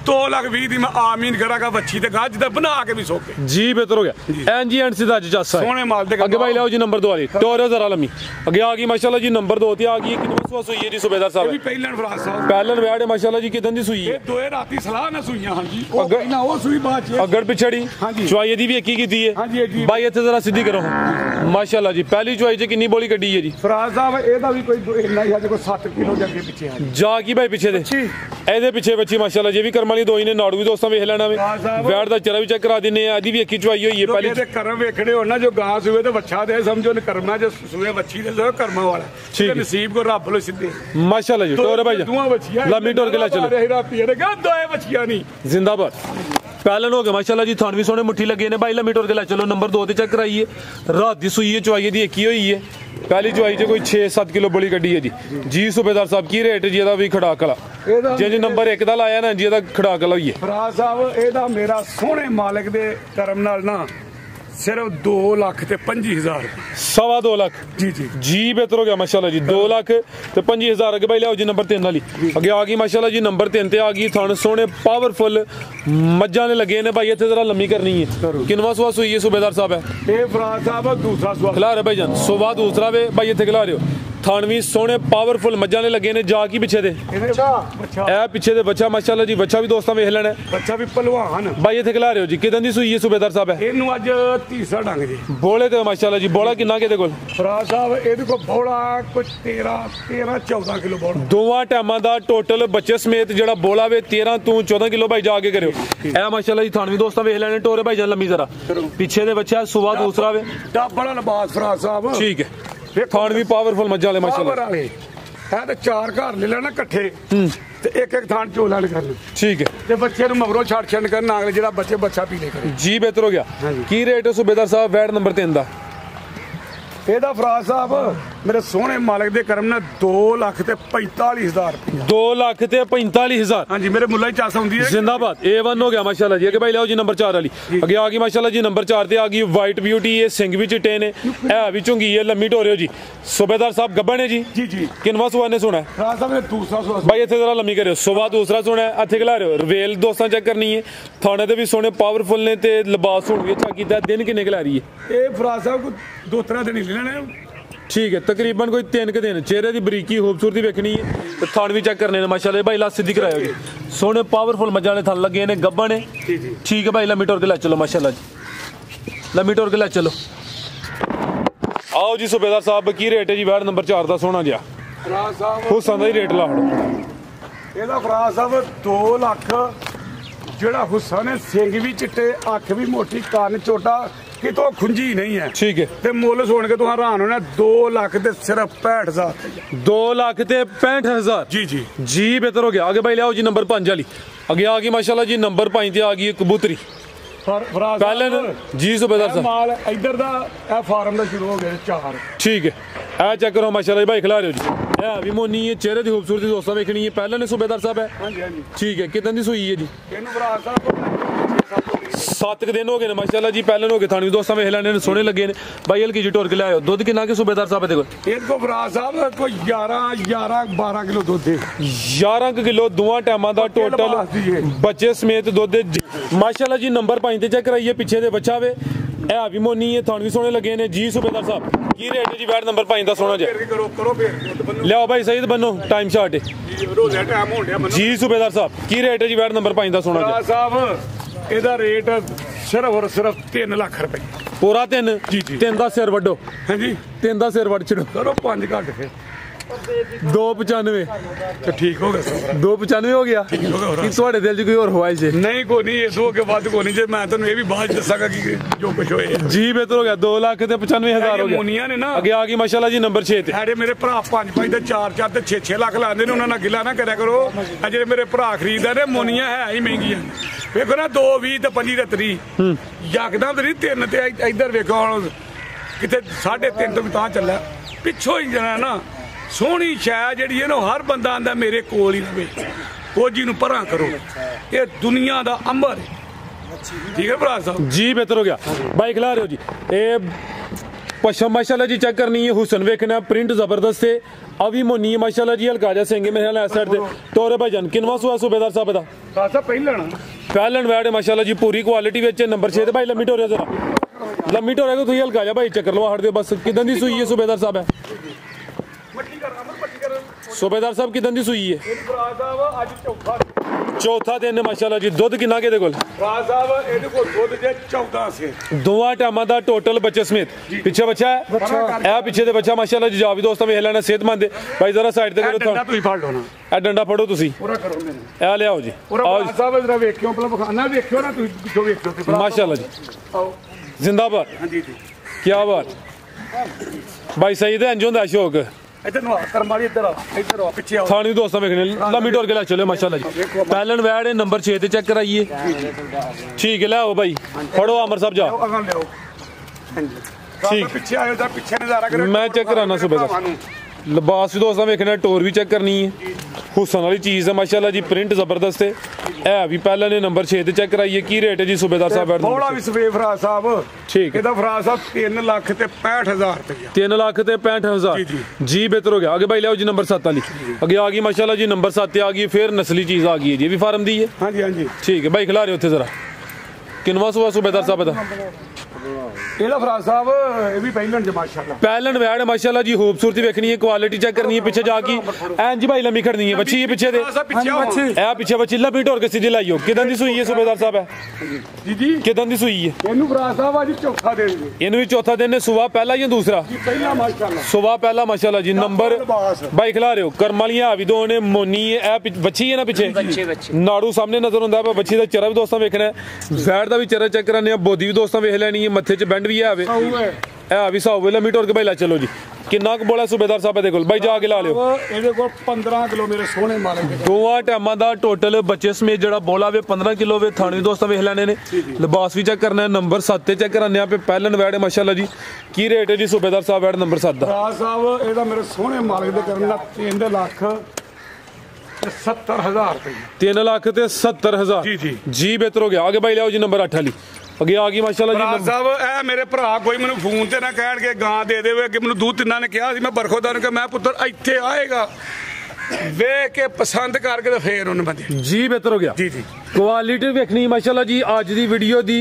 2,20,000 ਦੀ ਮੈਂ ਆਮੀਨ ਕਰਾਂਗਾ ਬੱਚੀ ਤੇ ਗਾਂ ਜਿੱਦਾਂ ਬਣਾ ਕੇ ਵੀ ਸੋਕੇ जी बेहतर हो गया एन जी एंड सीधा जस्सा सोने माल दे आगे भाई लाओ जी नंबर 2 वाली टोर जरा लम्मी आगे आ गई माशाल्लाह जी नंबर 2 ते आ गई कितनी सुई है जी सूबेदार ਇਹ साहब ਵੀ ਪਹਿਲਣ ਫਰਾਜ਼ ਸਾਹਿਬ पहलन वैड है माशाल्लाह जी कितनी दी सुई है ਇਹ ਦੋਏ ਰਾਤੀ ਸਲਾਹ ਨਾ ਸੁਈਆਂ ਹਾਂਜੀ ਉਹ ਪਹਿਲਾਂ ਉਹ ਸੂਈ ਬਾਅਦ ਚ अगड़ पिछड़ी हाँ जी। चुआई दी भी एक ही की दी हाँ जी, है एक ही। भाई इतने जरा सीधी करो माशाल्लाह जी पहली चुआई च कितनी बोली कड्डी है जी ਫਰਾਜ਼ ਸਾਹਿਬ ਇਹਦਾ ਵੀ ਕੋਈ ਇੰਨਾ ਹੀ ਹੈ ਕੋਈ 7 ਕਿਲੋ ਦੇ ਅੱਗੇ ਪਿੱਛੇ ਹੈ जा की भाई पीछे दे ਇਹਦੇ ਪਿੱਛੇ ਬੱਚੀ ਮਾਸ਼ਾਅੱਲਾ ਜੀ ਵੀ ਕਰਮ ਵਾਲੀ ਦੋ ਹੀ ਨੇ ਨਾੜੂ ਵੀ ਦੋਸਤਾਂ ਵੇਖ ਲੈਣਾ ਵੇ ਵੈੜ ਦਾ ਚਰਾ ਵੀ ਚੈੱਕ ਕਰਾ ਦਿੰਨੇ ਆ ਆਦੀ ਵੀ ਇੱਕ ਹੀ ਚੁਆਈ ਹੋਈ ਹੈ ਪਹਿਲੀ ਇਹਦੇ ਕਰਮ ਵੇਖਣੇ ਹੋ ਨਾ ਜੋ ਗਾਂ ਸੂਏ ਤੇ ਵੱਛਾ ਦੇ ਸਮਝੋ ਨੇ ਕਰਮਾ ਜੋ ਸੂਏ ਵੱਛੀ ਦੇ ਜੋ ਕਰਮਾ ਵਾਲਾ ਠੀਕ ਹੈ। ਨਸੀਬ ਕੋ ਰੱਬ ਲੋ ਸਿੱਧੇ माशाल्लाह जी टोर भाई ਦੋਆਂ ਵੱਛੀਆਂ लम्बी टोर के ला चलो ਰਾਤੀ ਇਹਦੇ ਗਾਂ ਦੋਏ ਵੱਛੀਆਂ ਨਹੀਂ जिंदाबाद पहलन हो गया माशाल्लाह जी थान भी सोने मुट्ठी लगे ने भाई लम्बी टोर के ला चलो नंबर 2 ते चेक कराइए रात दी सुई है चुआई दी एक ही हुई है पहली चुआई च कोई 6-7 किलो बड़ी गड्डी है जी सूबेदार साहब की रेट जी ਇਹਦਾ ਵੀ ਖੜਾਕ ਵਾਲਾ ਜੇ ਜੀ ਨੰਬਰ 1 ਦਾ ਲਾਇਆ ਨਾ ਜੀ ਇਹਦਾ ਖੜਾਕ ਵਾਲਾ ਹੀ ਹੈ ਫਰਾਜ਼ ਸਾਹਿਬ ਇਹਦਾ ਮੇਰਾ ਸੋਹਣੇ ਮਾਲਕ ਦੇ ਕਰਮ ਨਾਲ ਨਾ ਸਿਰਫ 2,25,000 2.5 लाख जी जी जी बेहतर हो गया माशाल्लाह जी 2 लाख ते 25,000 अगे भाई लियाओ जी नंबर 3 वाली अगे आ गई माशाल्लाह जी नंबर 3 ते आ गई थान सोने पावरफुल मज्जा ने लगे ने भाई इतने जरा लम्मी करनी है किनवा सुहा सुई है सूबेदार साहब है ਇਹ ਫਰਾਜ਼ ਸਾਹਿਬ ਦੂਸਰਾ ਸਵਾਲ खिला रहे भाई जान सुबह दूसरा वे भाई इतने खिला रहे हो थानवी सोने पावरफुल मज्जा ने लगे ने जा की पिछे दे ਇਹਦੇ ਬੱਚਾ ए पिछे दे बच्चा माशाल्लाह जी बच्चा भी दोस्तां वेख लेना ਬੱਚਾ ਵੀ ਪਹਿਲਵਾਨ भाई इतने खिला रहे हो जी किदन दी सुई है सूबेदार साहब है ਇਹਨੂੰ ਅੱਜ ਤੀਸਰਾ ਡੰਗ ਜੀ बोले ते माशाल्लाह जी बोला किन्ना के दे कोल ਫਰਾਜ਼ ਸਾਹਿਬ ਇਹਦੇ ਕੋਲ ਬੋਲਾ ਕੁਝ 13-14 ਕਿਲੋ ਬੋਲਾ ਦੋਵਾਂ ਟਾਈਮਾਂ ਦਾ ਟੋਟਲ ਬੱਚੇ ਸਮੇਤ ਜਿਹੜਾ ਬੋਲਾ ਵੇ 13 ਤੋਂ 14 ਕਿਲੋ ਭਾਈ ਜਾ ਕੇ ਕਰਿਓ ਇਹ ਮਾਸ਼ਾਅੱਲਾ ਜੀ ਥਾਨਵੀ ਦੋਸਤਾਂ ਵੇਖ ਲੈਣੇ ਟੋਰੇ ਭਾਈ ਜਾਨ ਲੰਮੀ ਜ਼ਰਾ ਪਿੱਛੇ ਦੇ ਬੱਚਾ ਸੁਬਾ ਦੂਸਰਾ ਵੇ ਡੱਬ ਵਾਲਾ ਲਿਬਾਸ ਫਰਾਜ਼ ਸਾਹਿਬ ਠੀਕ ਹੈ ਥਾਨਵੀ ਪਾਵਰਫੁਲ ਮੱਝਾਂ ਵਾਲੇ ਪਾਵਰ ਮਾਸ਼ਾਅੱਲਾ ਵਾਲੇ ਇਹ ਤੇ 4 ਘਰ ਲੈ ਲੈਣਾ ਇਕੱਠੇ ਤੇ ਇੱਕ ਥਾਂ ਚੋਲਾ ਕਰਨਾ ਠੀਕ ਹੈ ਤੇ ਬੱਚੇ ਨੂੰ ਮਗਰੋਂ ਛੱਡ ਕਰਨਾ ਅਗਲੇ ਜਿਹੜਾ ਬੱਚਾ ਪੀ ਲੈ ਕਰੇ ਜੀ ਬਿਹਤਰ ਹੋ ਗਿਆ ਕੀ ਰੇਟ ਹੈ ਸੂਬੇਦਾਰ ਸਾਹਿਬ ਵੈਟ ਨੰਬਰ 3 ਦਾ ਇਹਦਾ ਫਰਾਜ਼ ਸਾਹਿਬ ਮੇਰੇ ਸੋਹਣੇ ਮਾਲਕ ਦੇ ਕਰਮ ਨਾਲ 2,45,000 ਰੁਪਏ 2 ਲੱਖ ਤੇ 45,000 ਹਾਂਜੀ ਮੇਰੇ ਮੁੱਲਾ ਹੀ ਚਾਸ ਹੁੰਦੀ ਹੈ जिंदाबाद A1 हो गया माशाल्लाह जी अगे भाई लाओ जी नंबर 4 वाली अगे आ गई माशाल्लाह जी नंबर 4 ते आ गई वाइट ब्यूटी ये सिंग भी चिट्टे ने है भी चुंगी है लम्मी टोरे जी सूबेदार साहब गब्बन है जी जी जी किनवा सुहा ने सुना है ਫਰਾਜ਼ ਸਾਹਿਬ ਨੇ ਦੂਸਰਾ ਸਵਾਲ भाई इतने जरा लम्मी करो सुबह दूसरा सोना है इतने खिला रहे हो रवेल दोस्तां चेक करनी है थाने ते भी सोने पावरफुल ने ते लिबास हुन भी अच्छा कीता दिन किन्ने खिला रही है ਇਹ ਫਰਾਜ਼ ਸਾਹਿਬ ਕੋ 2-3 ਦਿਨ ਹੀ ਲੈਣੇ ठीक है तकरीबन कोई 3 दिन चेहरे की बरीकी खूबसूरती वेखनी है तो थान भी चेक करने माशाल्लाह भाई लास्ट सीधी कराओ जी सोने पावरफुल मजा ने थान लगे ने गब्बन है ठीक है भाई लम्मी टोर के ला चलो माशाल्लाह जी लम्मी टोर के ला चलो आओ जी सूबेदार साहब की रेट है जी वार्ड नंबर 4 का सोना जिया ਫਰਾਜ਼ ਸਾਹਿਬ हुसन का ही रेट ला हड़ो ਇਹਦਾ ਫਰਾਜ਼ ਸਾਹਿਬ 2 ਲੱਖ ਜਿਹੜਾ ਹੁਸਨ ਹੈ ਸਿੰਘ ਵੀ ਚਿੱਟੇ ਅੱਖ ਵੀ ਮੋਟੀ ਕੰਨ ਛੋਟਾ ਕਿਤੋਂ ਖੁੰਝੀ ਨਹੀਂ ਹੈ ठीक है ਤੇ ਮੁੱਲ ਸੁਣ ਕੇ ਤੁਸੀਂ ਹੈਰਾਨ ਹੋਣਾ 2 ਲੱਖ ਤੇ ਸਿਰਫ 65,000 2 लाख ते 65,000 ਜੀ ਜੀ जी बेहतर हो गया आगे भाई लियाओ जी नंबर 5 वाली आगे आ गई माशाल्लाह जी नंबर 5 ते आ गई कबूतरी ਫਰਾਜ਼ पहले जी सूबेदार साहब ਮਾਲ ਇੱਧਰ ਦਾ ਇਹ ਫਾਰਮ ਦਾ ਸ਼ੁਰੂ ਹੋ ਗਿਆ 4 ठीक है ए चेक करो माशाल्लाह भाई खिला रहे हो जी ए भी मोनी है चेहरे की खूबसूरती दोस्तों देखनी है पहले ने सूबेदार साहब है ਹਾਂਜੀ ਹਾਂਜੀ ठीक है कितने दी सुई है जी ਇਹਨੂੰ ਫਰਾਜ਼ ਸਾਹਿਬ 7 दिन हो गए ने माशाल्लाह जी, पहले हो गए थानी दोस्तां वेख लैने ने, सोहने लगे ने भाई। हल्की जी टोर के लाओ, दुध कितना के सूबेदार साहब दे कोल? इनको फराज साहब कोई 12 किलो दुध दे, 11 किलो दोवां टाइमां दा टोटल बच्चे समेत दुध माशाल्लाह जी। नंबर 5 ते चेक कराइए, पीछे दे बच्चा वे है भी मोनी है, थान भी सोहने लगे ने जी। सूबेदार साहब की रेट है जी बैठ नंबर 5 दा सोना जी? लियाओ भाई सईद बनो, टाइम शार्ट है जी। सूबेदार साहब की रेट है जी बैठ नंबर 5 दा सोना जी? साहब एदा रेट सिर्फ और सिर्फ 3 लाख रुपए पूरा 3 जी जी। 3 दा सिर वड्डो, हां जी 3 दा सिर वड छड़ो, करो 5 घट फिर 295 तो ठीक हो गया। 295 हो गया कि ਤੁਹਾਡੇ ਦਿਲ 'ਚ ਕੋਈ ਹੋਰ ਖਵਾਇਸ਼ ਹੈ? नहीं कोई नहीं, ये 2 के बाद कोई नहीं, जे मैं ਤੁਹਾਨੂੰ ਇਹ ਵੀ ਬਾਅਦ ਦੱਸਾਂਗਾ ਕਿ ਜੋ ਕੁਝ ਹੋਏ जी। बेहतर हो गया, 2,95,000 हो गया। ਮੁੰਨੀਆਂ ਨੇ ਨਾ ਅੱਗੇ ਆ ਗਈ ਮਾਸ਼ਾਅੱਲਾ ਜੀ ਨੰਬਰ 6 ਤੇ। ਸਾਡੇ ਮੇਰੇ ਭਰਾ 5 ਤੇ 4 ਤੇ 6 ਲੱਖ ਲਾਉਂਦੇ ਨੇ, ਉਹਨਾਂ ਨਾਲ ਗਿਲਾ ਨਾ ਕਰਿਆ ਕਰੋ। ਆ ਜਿਹੜੇ ਮੇਰੇ ਭਰਾ ਖਰੀਦਦੇ ਨੇ ਮੁੰਨੀਆਂ ਹੈ ਹੀ ਮਹਿੰਗੀਆਂ, ਵੇਖੋ ਨਾ 2 20 ਤੇ 25 ਤੇ 30 ਯਕਦਮ ਤੇ ਨਹੀਂ 3 ਤੇ ਇੱਧਰ ਵੇਖੋ ਹੁਣ ਕਿਤੇ 3.5 ਤੋਂ ਵੀ ਤਾਂ ਚੱਲਿਆ ਪਿੱਛੋਂ ਹੀ ਜਣਾ ਨਾ। ਸੋਹਣੀ ਸ਼ੈ ਜਿਹੜੀ ਹੈ ਨਾ, ਹਰ ਬੰਦਾ ਆਂਦਾ ਮੇਰੇ ਕੋਲ ਹੀ ਰਵੇ, ਕੋਜੀ ਨੂੰ ਪਰਾਂ ਕਰੋ, ਇਹ ਦੁਨੀਆ ਦਾ ਅੰਬਰ ਹੈ। ठीक है भरा साहब जी। बेहतर हो गया भाई, खिला रहे हो जी। ये पश्चिम माशाल्लाह जी चेक करनी है, हुसन वेखना, प्रिंट जबरदस्त है, अभी मोनी है माशाल्लाह जी। हल्का जा सिंह मेरे ख्याल साइड से तोरे भाईजान किनवा सुआ सूबेदार साहब दा? खासा पहलन वैड माशाल्लाह जी, पूरी क्वालिटी विच नंबर 6 ते भाई लम्मी टोरे जरा लम्मी टोरे को तुम हल्का जा भाई चक्कर लो हट दो बस। किदन दी सूई है सूबेदार साहब? है सूबेदार साहब किदन दी सूई है? चौथा दिन माशाल्लाह जी। दुध कितना के दे कोल? दोवां टाइमां दा टोटल बच्चे समेत। पीछे बच्चा है, ए पीछे दे बच्चा माशाल्लाह जी। जा भी दोस्तों वेख लेना, सेहतमंद है भाई। जरा साइड ते करो, ए डंडा फड़ो तुसी, ए ले आओ जी। आओ साहब जरा वेखियो, मतलब खाना वेखियो ना, तुसी पिछो वेखियो माशाल्लाह जी। जिंदाबाद, क्या बात भाई। सही ते इंज होंदा शौक। थानी दोस्तों वेखने लम्मी टोर के लै चलो माशाल्लाह जी। पहलन वैड है नंबर 6 ते चेक कराइए, ठीक है। ले आओ भाई, फड़ो आमर साहब जाओ, ठीक। मैं चेक कराना सूबेदार लिबास भी दोस्तों वेखना, टोर भी चेक करनी है, हुसन वाली चीज़ है माशाल्लाह जी। प्रिंट जबरदस्त है भी। पहले ने नंबर 6 ते चेक कराइए, की रेट है जी सूबेदार साहब? थोड़ा भी सवे फराज साहब, ठीक है। फराज साहब 3 लाख ते 65,000 रुपया। 3 लाख ते 65,000 जी। बेहतर हो गया। आगे भाई ले आओ जी नंबर 7 वाली। आगे आ गई माशाल्लाह जी नंबर 7 आ गई, फिर नस्ली चीज़ आ गई है जी, भी फार्म दी है। हाँ जी हाँ जी, ठीक है भाई। खिला रहे हो जरा किनवा सुआ सूबेदार साहब दा? फराज साहब ये भी पहलन ज माशाल्लाह, पहलन वैड माशाल्लाह जी। खूबसूरती देखनी है, क्वालिटी चेक करनी है, पीछे जाके एन जी भाई लम्मी खड़नी है बच्ची, ये पीछे दे ए पीछे बच्ची लम्मी टोर के सीधी लाइयो। किदन दी सूई है सूबेदार साहब? है जी जी, किदन दी सूई है? इनु फराज साहब आज चौथा दिन, इनु भी चौथा दिन है। सुबह पहला या दूसरा? पहला माशाल्लाह, सुबह पहला माशाल्लाह जी। नंबर भाई खिला रहे हो करमालियां भी दो ने, मोनी है ए बच्ची है ना पीछे, नाड़ू सामने नजर आंदा है, बच्ची दा चेहरा भी दोस्तों वेखना है, वैड दा भी चेहरा चेक कराने, बोदी भी दोस्तों वेख लेनी है, मत्थे च बैंड भी है भी साहब लम्मी टोर के भाई ला चलो जी। किन्ना क बोला सूबेदार साहब दे कोल भाई? जा के ला लियो। ਇਹਦੇ ਕੋਲ 15 किलो मेरे सोने माले ਦੇ दोवां टाइमां दा टोटल बच्चे समेत जेड़ा बोला वे 15 किलो वे। थाने दोस्तों वेख लेने ने, लिबास भी चेक करना है, नंबर 7 ते चेक कराने पे। पहलन वैड माशाल्लाह जी। की रेट है जी सूबेदार साहब वैड नंबर 7 दा? फराज साहब ਇਹਦਾ ਮੇਰੇ सोने मालिक ਦੇ ਕਰਨ ਦਾ 3 लाख 70,000 रुपए। 3 लाख ते 70,000 जी जी जी। बेहतर हो गया। आगे भाई ले आओ जी नंबर 8 वाली। अगे आ गई माशाल्लाह जी। साहब ए मेरे भरा कोई मैनू फोन ते ना कहण के गां दे देवे कि मैनू दूध तिन्ना ने कहा सी, मैं बरखोदार के मैं पुत्र इत्थे आएगा वेख के पसंद करके तो फिर उन्हें बंदे जी। बेहतर हो गया जी जी। क्वालिटी देखनी माशाल्लाह जी। आज दी वीडियो दी